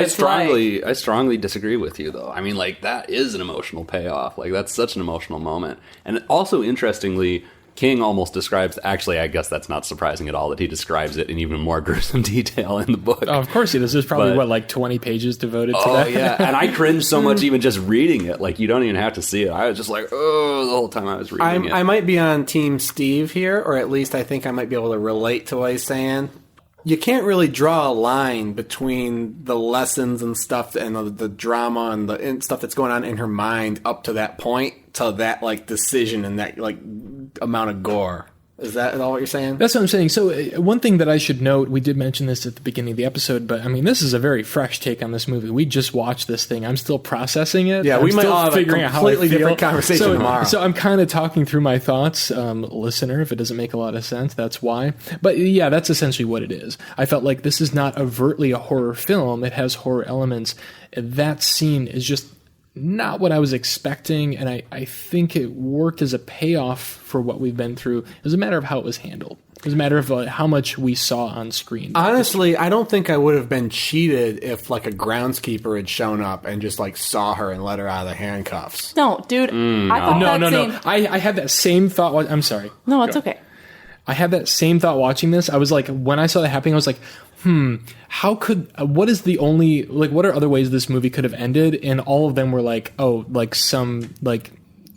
strongly disagree with you, though. I mean, like, that is an emotional payoff. Like, that's such an emotional moment. And also, interestingly, King almost describes, actually, I guess that's not surprising at all, that he describes it in even more gruesome detail in the book. Oh, of course he does. There's probably, like 20 pages devoted to that? Oh, yeah. And I cringed so much even just reading it. Like, you don't even have to see it. I was just like, oh, the whole time I was reading it. I might be on Team Steve here, or at least I think I might be able to relate to what he's saying. You can't really draw a line between the lessons and stuff and the drama and stuff that's going on in her mind up to that point, to that, like, decision and that, like, amount of gore. Is that all what you're saying? That's what I'm saying. So one thing that I should note, we did mention this at the beginning of the episode, but I mean, this is a very fresh take on this movie. We just watched this thing. I'm still processing it. Yeah, I'm we might still all have a completely different conversation tomorrow. So I'm kind of talking through my thoughts, listener. If it doesn't make a lot of sense, that's why. But yeah, that's essentially what it is. I felt like this is not overtly a horror film. It has horror elements. That scene is just not what I was expecting, and I think it worked as a payoff for what we've been through. It was a matter of how it was handled. It was a matter of how much we saw on screen. Honestly, I don't think I would have been cheated if, like, a groundskeeper had shown up and just, like, saw her and let her out of the handcuffs. No, dude. I thought No. I had that same thought. I'm sorry. No, it's okay. I had that same thought watching this. I was like, when I saw that happening, I was like, what is the only, like, what are other ways this movie could have ended? And all of them were like, oh, like some, like,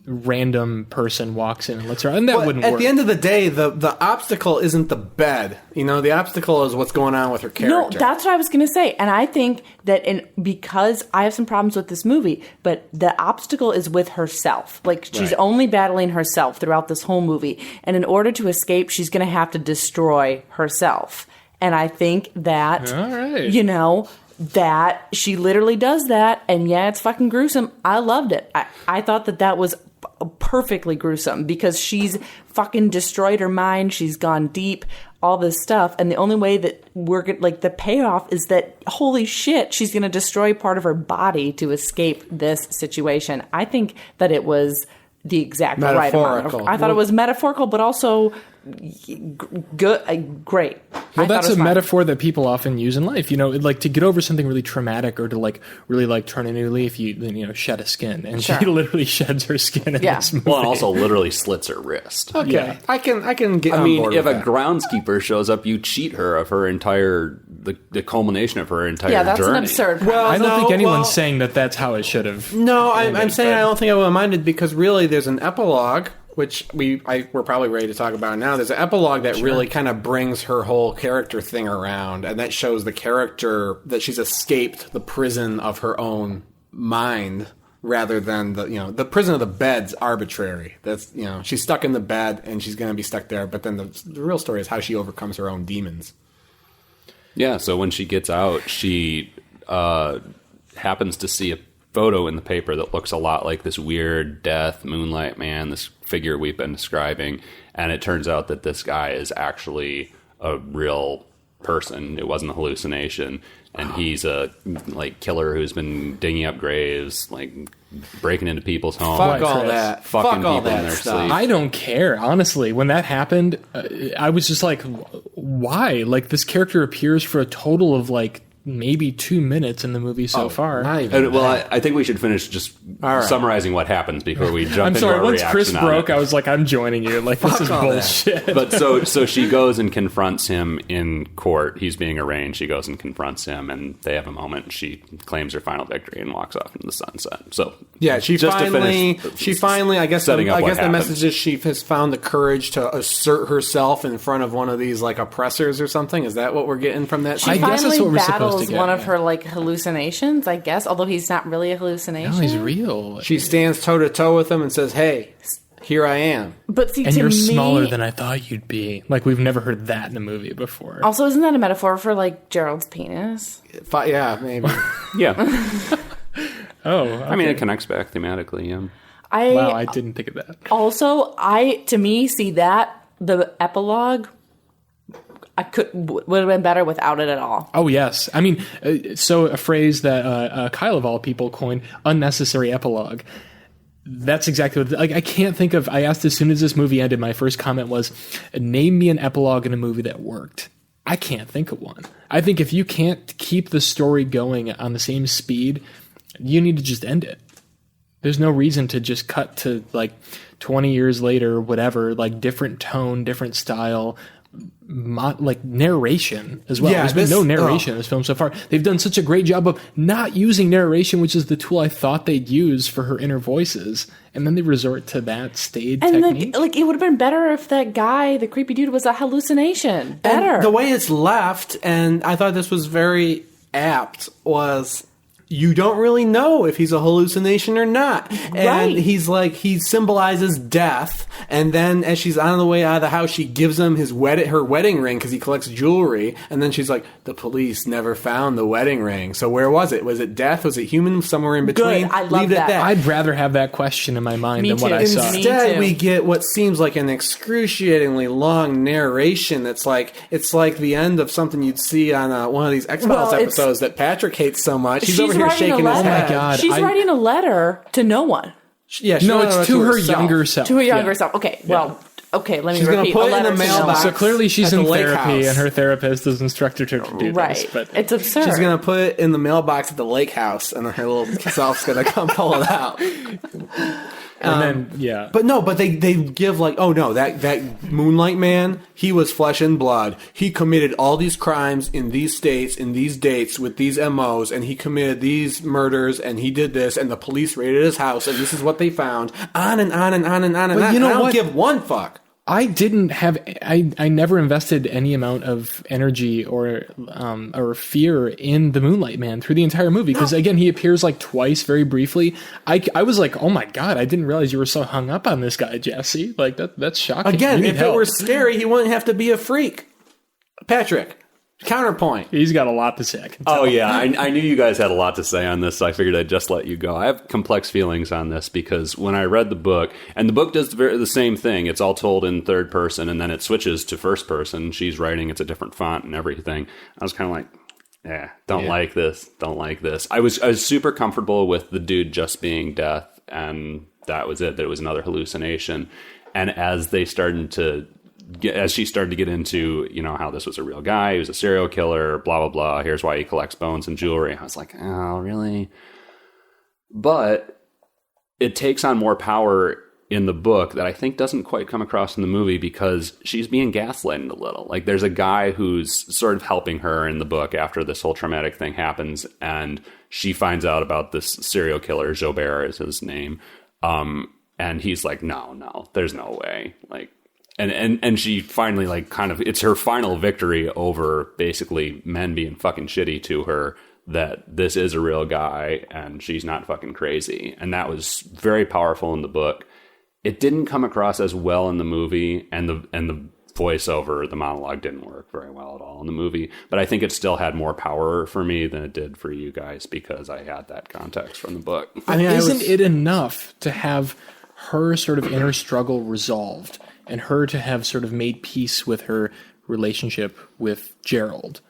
random person walks in and lets her out. And that wouldn't work. At the end of the day, the obstacle isn't the bed. The obstacle is what's going on with her character. No, that's what I was going to say. And I think that because I have some problems with this movie, but the obstacle is with herself. Like, she's only battling herself throughout this whole movie. And in order to escape, she's going to have to destroy herself. And I think that, all right. That she literally does that. And yeah, it's fucking gruesome. I loved it. I thought that was perfectly gruesome because she's fucking destroyed her mind. She's gone deep, all this stuff. And the only way that we're going to, like, the payoff is that, holy shit, she's going to destroy part of her body to escape this situation. I think that it was the exact right amount. I thought it was metaphorical, but also good, great. Well, that's a metaphor that people often use in life. Like to get over something really traumatic, or to like really like turn a new leaf, you shed a skin, and she literally sheds her skin in this movie. Well, and also literally slits her wrist. Okay, yeah. I can get. I mean, if a that. groundskeeper shows up, you cheat her of her entire the culmination of her entire journey. Yeah, that's an absurd. Well, I don't think anyone's saying that that's how it should have. No, I'm saying I don't think I would have minded, because really there's an epilogue, which we're probably ready to talk about now. There's an epilogue that really kind of brings her whole character thing around, and that shows the character that she's escaped the prison of her own mind, rather than the prison of the bed's arbitrary. That's she's stuck in the bed and she's going to be stuck there. But then the real story is how she overcomes her own demons. Yeah. So when she gets out, she happens to see a photo in the paper that looks a lot like this weird death moonlight man, this figure we've been describing, and it turns out that this guy is actually a real person. It wasn't a hallucination. And he's a killer who's been digging up graves, breaking into people's homes. Fuck all Chris. that. Fucking Fuck all people in that their stuff. sleep. I don't care, honestly. When that happened, I was just like, why? This character appears for a total of maybe 2 minutes in the movie so far. Not even that. I think we should finish just summarizing what happens before we jump I'm into sorry, our once reaction Chris on broke, it. I was like, I'm joining you. This is all that. bullshit. But so she goes and confronts him in court. He's being arraigned. She goes and confronts him, and they have a moment. She claims her final victory and walks off into the sunset. So Yeah, she just to finally. finish I guess. setting up what the happens. message is she has found the courage to assert herself in front of one of these oppressors or something. Is that what we're getting from that? She I guess that's finally what we're supposed battles to get, one of yeah. her hallucinations, I guess, although he's not really a hallucination. No, he's real. She stands toe to toe with him and says, "Hey, here I am." But see, And to you're me, smaller than I thought you'd be. We've never heard that in a movie before. Also, isn't that a metaphor for Gerald's penis? Yeah, maybe. Yeah. Oh, okay. I mean, it connects back thematically, yeah. Wow, I didn't think of that. Also, to me, see that the epilogue, would have been better without it at all. Oh, yes. I mean, so a phrase that Kyle, of all people, coined, unnecessary epilogue. That's exactly what... I can't think of... I asked as soon as this movie ended, my first comment was, name me an epilogue in a movie that worked. I can't think of one. I think if you can't keep the story going on the same speed, you need to just end it. There's no reason to just cut to 20 years later, whatever, different tone, different style, narration as well. Yeah, There's been no narration in this film so far. They've done such a great job of not using narration, which is the tool I thought they'd use for her inner voices. And then they resort to that stage technique. It would have been better if that guy, the creepy dude, was a hallucination. Better. And the way it's left, and I thought this was very apt, was you don't really know if he's a hallucination or not. And Right. he symbolizes death. And then as she's on the way out of the house, she gives him her wedding ring because he collects jewelry. And then she's like, the police never found the wedding ring. So where was it? Was it death? Was it human? Somewhere in between? Good. I love Leave it at that. I'd rather have that question in my mind Me than what too. I saw. Me Instead, too. we get what seems like an excruciatingly long narration. It's like the end of something you'd see on one of these X-Files episodes that Patrick hates so much. He's over here writing a shaking his letter. head. Oh my God. She's writing a letter to no one. Yeah, she No, wrote it's it to her herself. younger self. To her younger Yeah. self. Okay, well, let me She's gonna repeat. put a it in letter the to no mailbox. one. So clearly she's At in the lake therapy house. and her therapist has instructed her to do Right. this. But It's absurd. She's gonna put it in the mailbox at the lake house, and her little self's gonna come pull it out. and then, yeah. But they give that Moonlight Man, he was flesh and blood. He committed all these crimes in these states, in these dates, with these MOs, and he committed these murders, and he did this, and the police raided his house, and this is what they found. On and on and on and on and on. you know I don't what? give one fuck. I didn't have. I never invested any amount of energy or fear in the Moonlight Man through the entire movie because again he appears twice very briefly. I was like, oh my God, I didn't realize you were so hung up on this guy, Jesse. That's shocking. Again, You need if help. it were scary, he wouldn't have to be a freak. Patrick, counterpoint. He's got a lot to say. I can tell. Oh, yeah. I knew you guys had a lot to say on this, so I figured I'd just let you go. I have complex feelings on this because when I read the book, and the book does the same thing. It's all told in third person, and then it switches to first person. She's writing. It's a different font and everything. I was kind of like, don't like this. Don't like this. I was super comfortable with the dude just being death, and that was it. That it was another hallucination. And as she started to get into, how this was a real guy, he was a serial killer, blah, blah, blah. Here's why he collects bones and jewelry. I was like, oh, really? But it takes on more power in the book that I think doesn't quite come across in the movie because she's being gaslighted a little. There's a guy who's sort of helping her in the book after this whole traumatic thing happens, and she finds out about this serial killer, Jobert is his name. And he's like, no, there's no way. And she finally it's her final victory over basically men being fucking shitty to her that this is a real guy and she's not fucking crazy. And that was very powerful in the book. It didn't come across as well in the movie, and the voiceover, the monologue didn't work very well at all in the movie, but I think it still had more power for me than it did for you guys because I had that context from the book. I mean, Isn't it enough to have her sort of inner struggle resolved and her to have sort of made peace with her relationship with Gerald.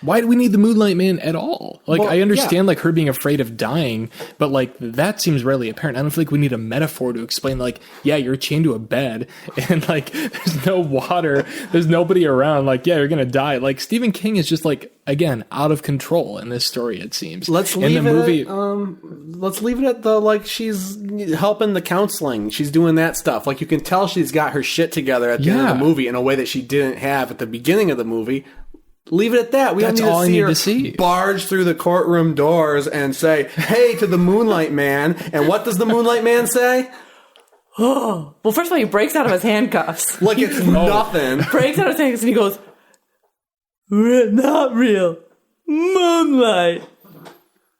Why do we need the Moonlight Man at all? Like, I understand, like, her being afraid of dying, but, like, that seems rarely apparent. I don't feel like we need a metaphor to explain, like, yeah, you're chained to a bed, and, like, there's no water, there's nobody around, like, yeah, you're gonna die. Like, Stephen King is just, like, again, out of control in this story, it seems. Let's leave it at the, like, she's helping the counseling. She's doing that stuff. Like, you can tell she's got her shit together at the end of the movie in a way that she didn't have at the beginning of the movie. Leave it at that. We That's don't all I need need to to see. barge through the courtroom doors and say, hey, to the Moonlight Man. And what does the Moonlight Man say? Well, first of all, he breaks out of his handcuffs. Like it's nothing. Breaks out of his handcuffs and he goes, not real. Moonlight.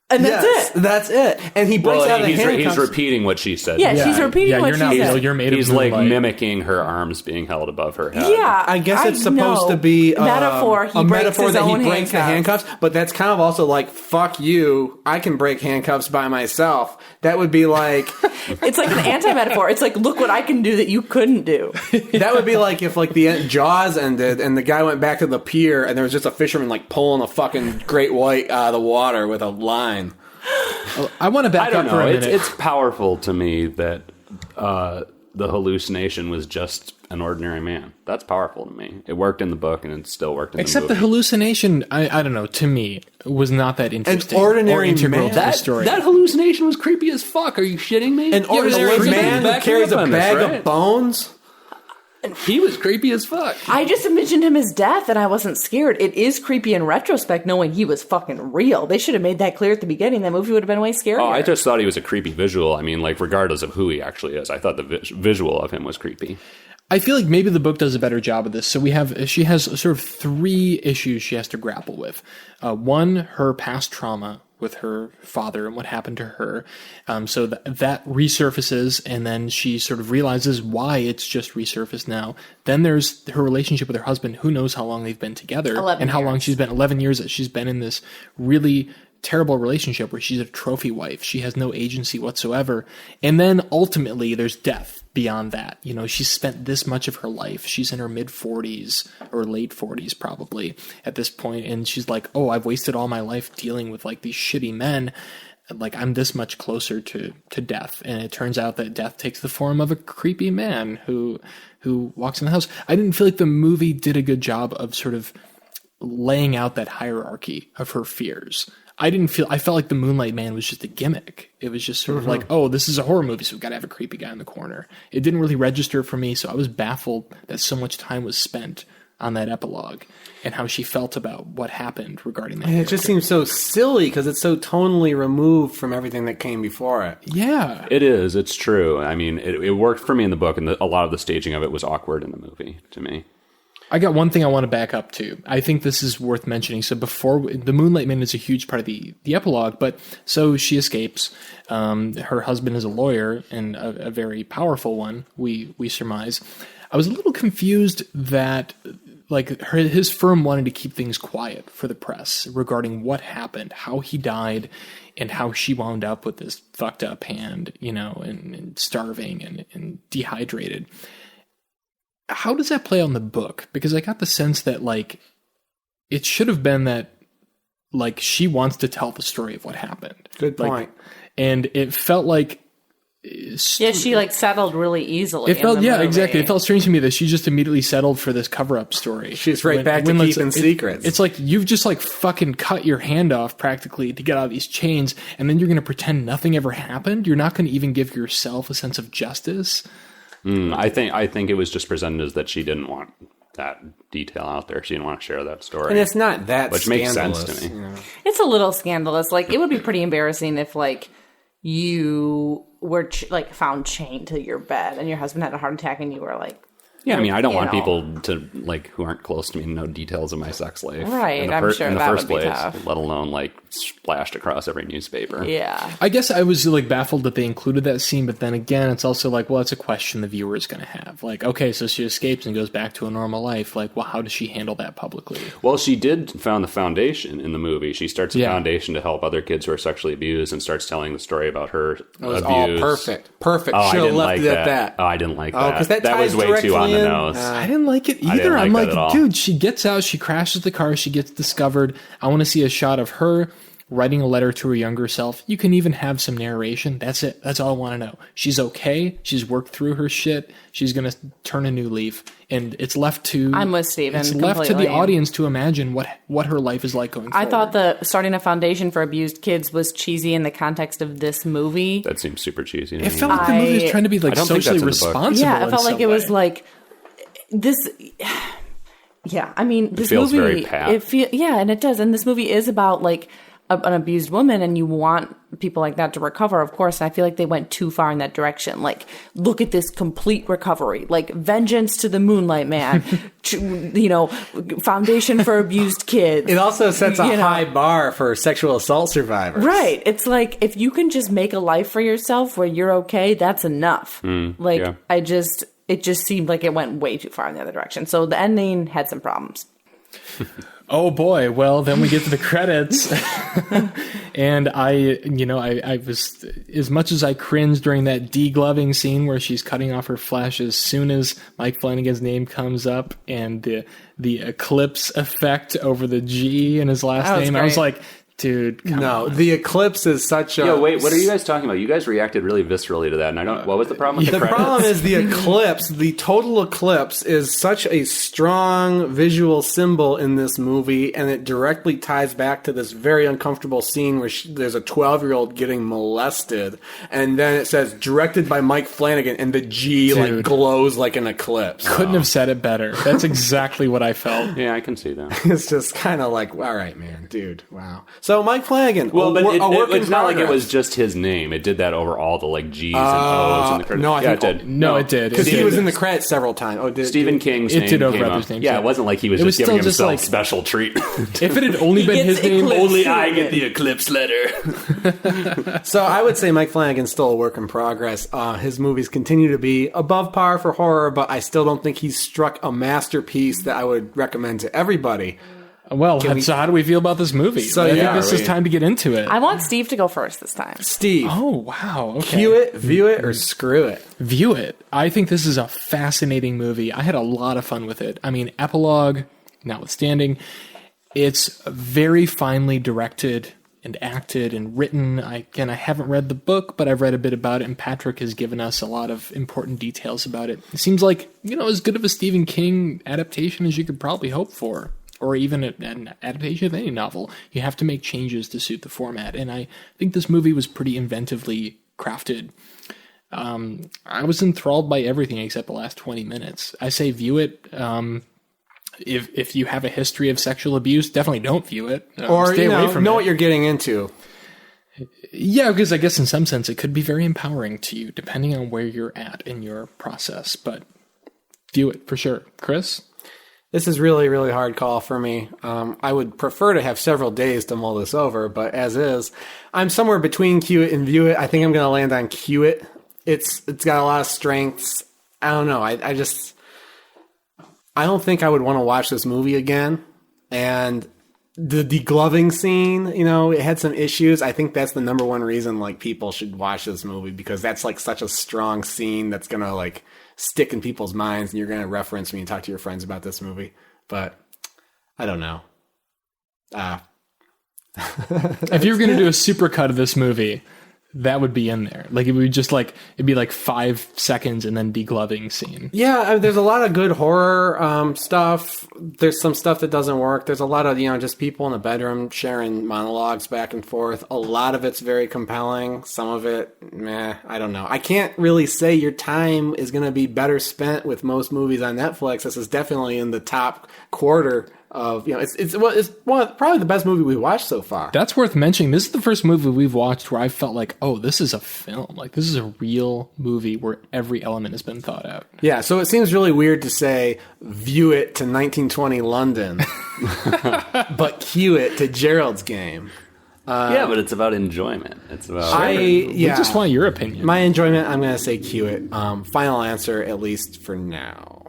And that's it. That's it. And he breaks out of the handcuffs. He's repeating what she said. Yeah, she's repeating what you're she not said. real. You're made He's of like moonlight. mimicking her arms being held above her head. Yeah, I guess it's supposed know. to be metaphor. He a breaks metaphor his that he own breaks the handcuffs, but that's kind of also like, fuck you, I can break handcuffs by myself. That would be like... It's like an anti-metaphor. It's like, look what I can do that you couldn't do. That would be like if like the Jaws ended and the guy went back to the pier and there was just a fisherman like pulling a fucking great white out of the water with a line. I want to back I don't up for know. a minute. It's powerful to me that the hallucination was just an ordinary man. That's powerful to me. It worked in the book and it still worked in Except the the movie. hallucination, I don't know, to me, was not that interesting. ordinary or integral man. to the story. That hallucination was creepy as fuck. Are you shitting me? An ordinary man who carries a bag of bones? He was creepy as fuck. I just envisioned him as death and I wasn't scared. It is creepy in retrospect knowing he was fucking real. They should have made that clear at the beginning. That movie would have been way scarier. Oh, I just thought he was a creepy visual. I mean, like, regardless of who he actually is, I thought the visual of him was creepy. I feel like maybe the book does a better job of this. So she has sort of three issues she has to grapple with. One, her past trauma with her father and what happened to her. So that resurfaces, and then she sort of realizes why it's just resurfaced now. Then there's her relationship with her husband. Who knows how long they've been together 11 and how years. long she's been, 11 years that she's been in this really terrible relationship where she's a trophy wife. She has no agency whatsoever. And then ultimately there's death beyond that. You know, she's spent this much of her life. She's in her mid 40s or late 40s probably at this point. And she's like, oh, I've wasted all my life dealing with like these shitty men. Like I'm this much closer to death. And it turns out that death takes the form of a creepy man who walks in the house. I didn't feel like the movie did a good job of sort of laying out that hierarchy of her fears. I felt like the Moonlight Man was just a gimmick. It was just sort of like, oh, this is a horror movie, so we've got to have a creepy guy in the corner. It didn't really register for me, so I was baffled that so much time was spent on that epilogue and how she felt about what happened regarding that. It just seems so silly because it's so tonally removed from everything that came before it. Yeah. It is. It's true. I mean, it worked for me in the book, and a lot of the staging of it was awkward in the movie to me. I got one thing I want to back up to. I think this is worth mentioning. So before the Moonlight Man is a huge part of the epilogue, but so she escapes. Her husband is a lawyer and a very powerful one. We surmise. I was a little confused that like his firm wanted to keep things quiet for the press regarding what happened, how he died, and how she wound up with this fucked up hand, you know, and starving and dehydrated. How does that play on the book? Because I got the sense that, like, it should have been that, like, she wants to tell the story of what happened. Good point. And it felt like... Yeah, she, like, settled really easily. It felt, in the movie. exactly. It felt strange to me that she just immediately settled for this cover-up story. She's right back to keeping secrets. It's like, you've just, like, fucking cut your hand off, practically, to get out of these chains, and then you're going to pretend nothing ever happened? You're not going to even give yourself a sense of justice? I think it was just presented as that she didn't want that detail out there. She didn't want to share that story. And it's not that which makes sense to me. You know? It's a little scandalous. Like, it would be pretty embarrassing if, like, you were, found chained to your bed and your husband had a heart attack and you were, like... Yeah, I mean, I don't want know. people to, like, who aren't close to me to know details of my sex life. Right, I'm sure in the that first would be place, tough. let alone, like, splashed across every newspaper. Yeah. I guess I was like baffled that they included that scene, but then again, it's also like, well, it's a question the viewer is going to have. Like, okay, so she escapes and goes back to a normal life. Like, well, how does she handle that publicly? Well, she did found the foundation in the movie. She starts a Yeah. foundation to help other kids who are sexually abused and starts telling the story about her It was abuse. all perfect. Perfect. Oh, I Should have didn't left like it that. at that. Oh, I didn't like Oh, that. because that was ties way directly too on opinion. nose. I didn't like it didn't either. like I'm that like, at all. dude, she gets out, she crashes the car, she gets discovered. I want to see a shot of her writing a letter to her younger self. You can even have some narration. That's it. That's all I want to know. She's okay. She's worked through her shit. She's going to turn a new leaf. And it's left to... I'm with Steven It's left to the completely. audience to imagine what her life is like going forward. I thought the starting a foundation for abused kids was cheesy in the context of this movie. That seems super cheesy to It me. felt like the movie was trying to be like I don't think socially that's in the book. responsible. Yeah, it in felt like some it was way. like this. Yeah, I mean, this feels movie. very pat. And it does. And this movie is about like an abused woman, and you want people like that to recover, of course. And I feel like they went too far in that direction. Like, look at this complete recovery, like vengeance to the Moonlight Man, foundation for abused kids. It also sets a You know. high bar for sexual assault survivors. Right. It's like, if you can just make a life for yourself where you're okay, that's enough. yeah. It just seemed like it went way too far in the other direction. So the ending had some problems. Oh boy, well then we get to the credits. And I was, as much as I cringed during that degloving scene where she's cutting off her flesh, as soon as Mike Flanagan's name comes up and the eclipse effect over the G in his last That was name, I was great. like, dude, come No, on. the eclipse is such a... Yo, wait, what are you guys talking about? You guys reacted really viscerally to that, and I don't... What was the problem with the The credits? problem is the eclipse, the total eclipse, is such a strong visual symbol in this movie, and it directly ties back to this very uncomfortable scene where there's a 12-year-old getting molested, and then it says, directed by Mike Flanagan, and the G Dude. glows like an eclipse. Couldn't have said it better. That's exactly what I felt. Yeah, I can see that. It's just kind of like, all right, man, dude, wow. So Mike Flanagan, Well, but a work in it's not like it progress. was just his name. It did that over all the like G's and O's in the credits. no, I yeah, think- it did. No, it did. Because It he did. was in the credits several times. Oh, Stephen King's It name did over came others' up. names, Yeah, yeah. it wasn't like he was It just was giving still just himself like- special treat. If it had only been gets his name, eclipsed. only I get the eclipse letter. So I would say Mike Flanagan's still a work in progress. His movies continue to be above par for horror, but I still don't think he's struck a masterpiece that I would recommend to everybody. Well, so how do we feel about this movie? So, I think yeah, this is we- time to get into it. I want Steve to go first this time. Steve, Oh, wow. Okay. cue it, view it, or screw it. View it. I think this is a fascinating movie. I had a lot of fun with it. I mean, epilogue notwithstanding, it's very finely directed and acted and written. I haven't read the book, but I've read a bit about it, and Patrick has given us a lot of important details about it. It seems like, as good of a Stephen King adaptation as you could probably hope for, or even an adaptation of any novel. You have to make changes to suit the format, and I think this movie was pretty inventively crafted. I was enthralled by everything except the last 20 minutes. I say view it. If you have a history of sexual abuse, definitely don't view it. Or, stay away from know it. what you're getting into. Yeah, because I guess in some sense it could be very empowering to you, depending on where you're at in your process. But view it for sure. Chris? This is really, really hard call for me. I would prefer to have several days to mull this over, but as is, I'm somewhere between cue it and view it. I think I'm going to land on cue it. It's got a lot of strengths. I don't know. I don't think I would want to watch this movie again. And the degloving scene, it had some issues. I think that's the number one reason like people should watch this movie, because that's like such a strong scene that's going to like stick in people's minds, and you're going to reference when you talk to your friends about this movie. But I don't know. If you were going to do a supercut of this movie, that would be in there. Like, it would just it'd be like 5 seconds and then degloving scene. Yeah, there's a lot of good horror stuff. There's some stuff that doesn't work. There's a lot of, just people in the bedroom sharing monologues back and forth. A lot of it's very compelling. Some of it, meh, I don't know. I can't really say your time is going to be better spent with most movies on Netflix. This is definitely in the top quarter of, it's probably the best movie we've watched so far. That's worth mentioning. This is the first movie we've watched where I felt like, oh, this is a film. Like, this is a real movie where every element has been thought out. Yeah, so it seems really weird to say view it to 1920 London, but cue it to Gerald's Game. Yeah, but it's about enjoyment. It's about... We just want your opinion. My enjoyment, I'm going to say cue it. Final answer, at least for now.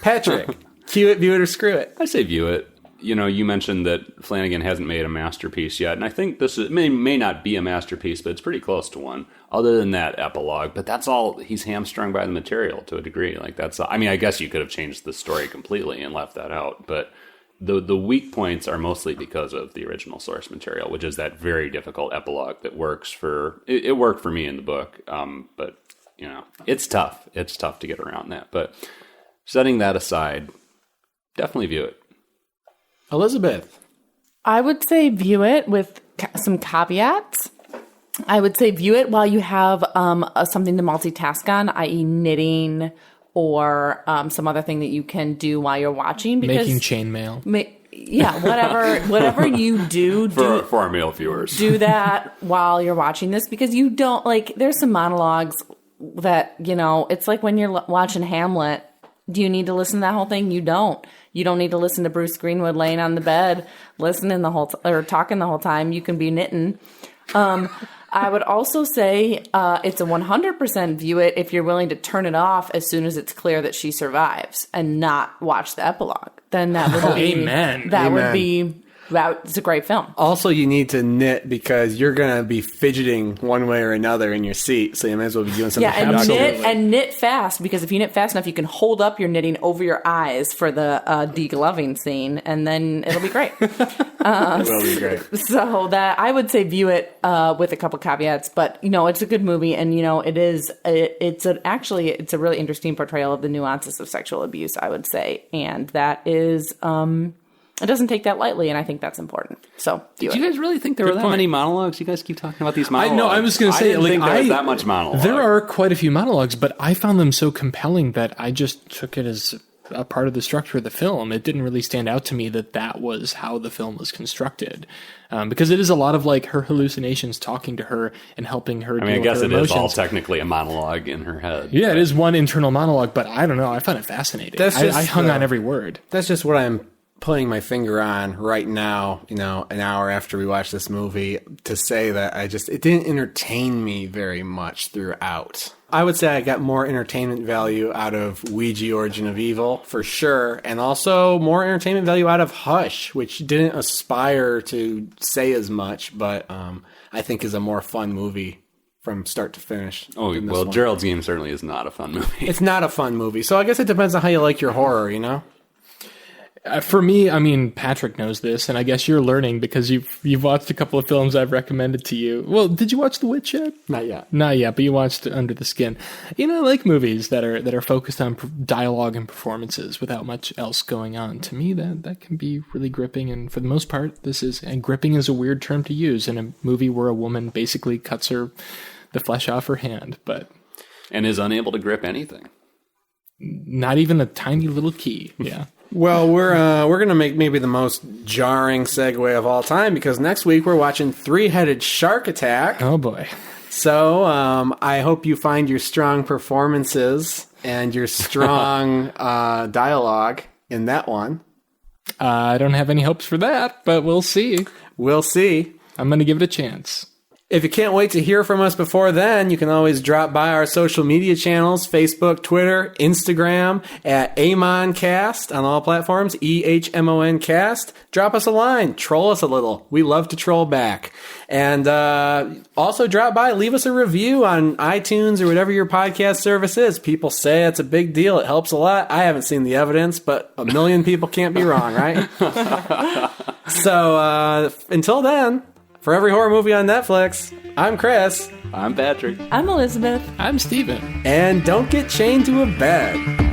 Patrick, cue it, view it, or screw it. I say view it. you mentioned that Flanagan hasn't made a masterpiece yet, and I think this may not be a masterpiece, but it's pretty close to one. Other than that epilogue, but that's all. He's hamstrung by the material to a degree. Like that's. I mean, I guess you could have changed the story completely and left that out, but the weak points are mostly because of the original source material, which is that very difficult epilogue that works for. It worked for me in the book, but it's tough. It's tough to get around that. But setting that aside, definitely view it. Elizabeth. I would say view it with some caveats. I would say view it while you have something to multitask on, i.e. knitting or some other thing that you can do while you're watching. Because making chainmail. Whatever you do for our male viewers. Do that while you're watching this, because you don't, there's some monologues that, it's like when you're watching Hamlet. Do you need to listen to that whole thing? You don't. You don't need to listen to Bruce Greenwood laying on the bed, listening or talking the whole time. You can be knitting. I would also say it's a 100% view it if you're willing to turn it off as soon as it's clear that she survives and not watch the epilogue. Then that would be amen. That would be. It's a great film. Also, you need to knit because you're going to be fidgeting one way or another in your seat, so you might as well be doing something. Yeah, and knit fast, because if you knit fast enough, you can hold up your knitting over your eyes for the degloving scene, and then it'll be great. It will be great. So that I would say view it with a couple caveats, but it's a good movie, and it's a really interesting portrayal of the nuances of sexual abuse, I would say, and that is. It doesn't take that lightly, and I think that's important. So, do you guys really think there were that many monologues? You guys keep talking about these monologues. I was going to say, I didn't think there was that much monologue. There are quite a few monologues, but I found them so compelling that I just took it as a part of the structure of the film. It didn't really stand out to me that was how the film was constructed, because it is a lot of her hallucinations talking to her and helping her. I guess it is all technically a monologue in her head. Yeah, it is one internal monologue, but I don't know. I found it fascinating. I hung on every word. That's just what I'm putting my finger on right now, an hour after we watched this movie, to say that it didn't entertain me very much throughout. I would say I got more entertainment value out of Ouija Origin of Evil, for sure, and also more entertainment value out of Hush, which didn't aspire to say as much, but I think is a more fun movie from start to finish. Oh, well, Gerald's Game certainly is not a fun movie. It's not a fun movie, so I guess it depends on how you like your horror, For me, Patrick knows this, and I guess you're learning because you've watched a couple of films I've recommended to you. Well, did you watch The Witch yet? Not yet. Not yet, but you watched Under the Skin. I like movies that are focused on dialogue and performances without much else going on. To me, that can be really gripping, and for the most part, gripping is a weird term to use in a movie where a woman basically cuts the flesh off her hand, and is unable to grip anything. Not even a tiny little key. Yeah. Well, we're going to make maybe the most jarring segue of all time, because next week we're watching Three-Headed Shark Attack. Oh, boy. So I hope you find your strong performances and your strong dialogue in that one. I don't have any hopes for that, but we'll see. We'll see. I'm going to give it a chance. If you can't wait to hear from us before then, you can always drop by our social media channels, Facebook, Twitter, Instagram, at AmonCast on all platforms, EHMONcast. Drop us a line. Troll us a little. We love to troll back. And also drop by, leave us a review on iTunes or whatever your podcast service is. People say it's a big deal. It helps a lot. I haven't seen the evidence, but a million people can't be wrong, right? So until then, for every horror movie on Netflix, I'm Chris. I'm Patrick. I'm Elizabeth. I'm Steven. And don't get chained to a bed.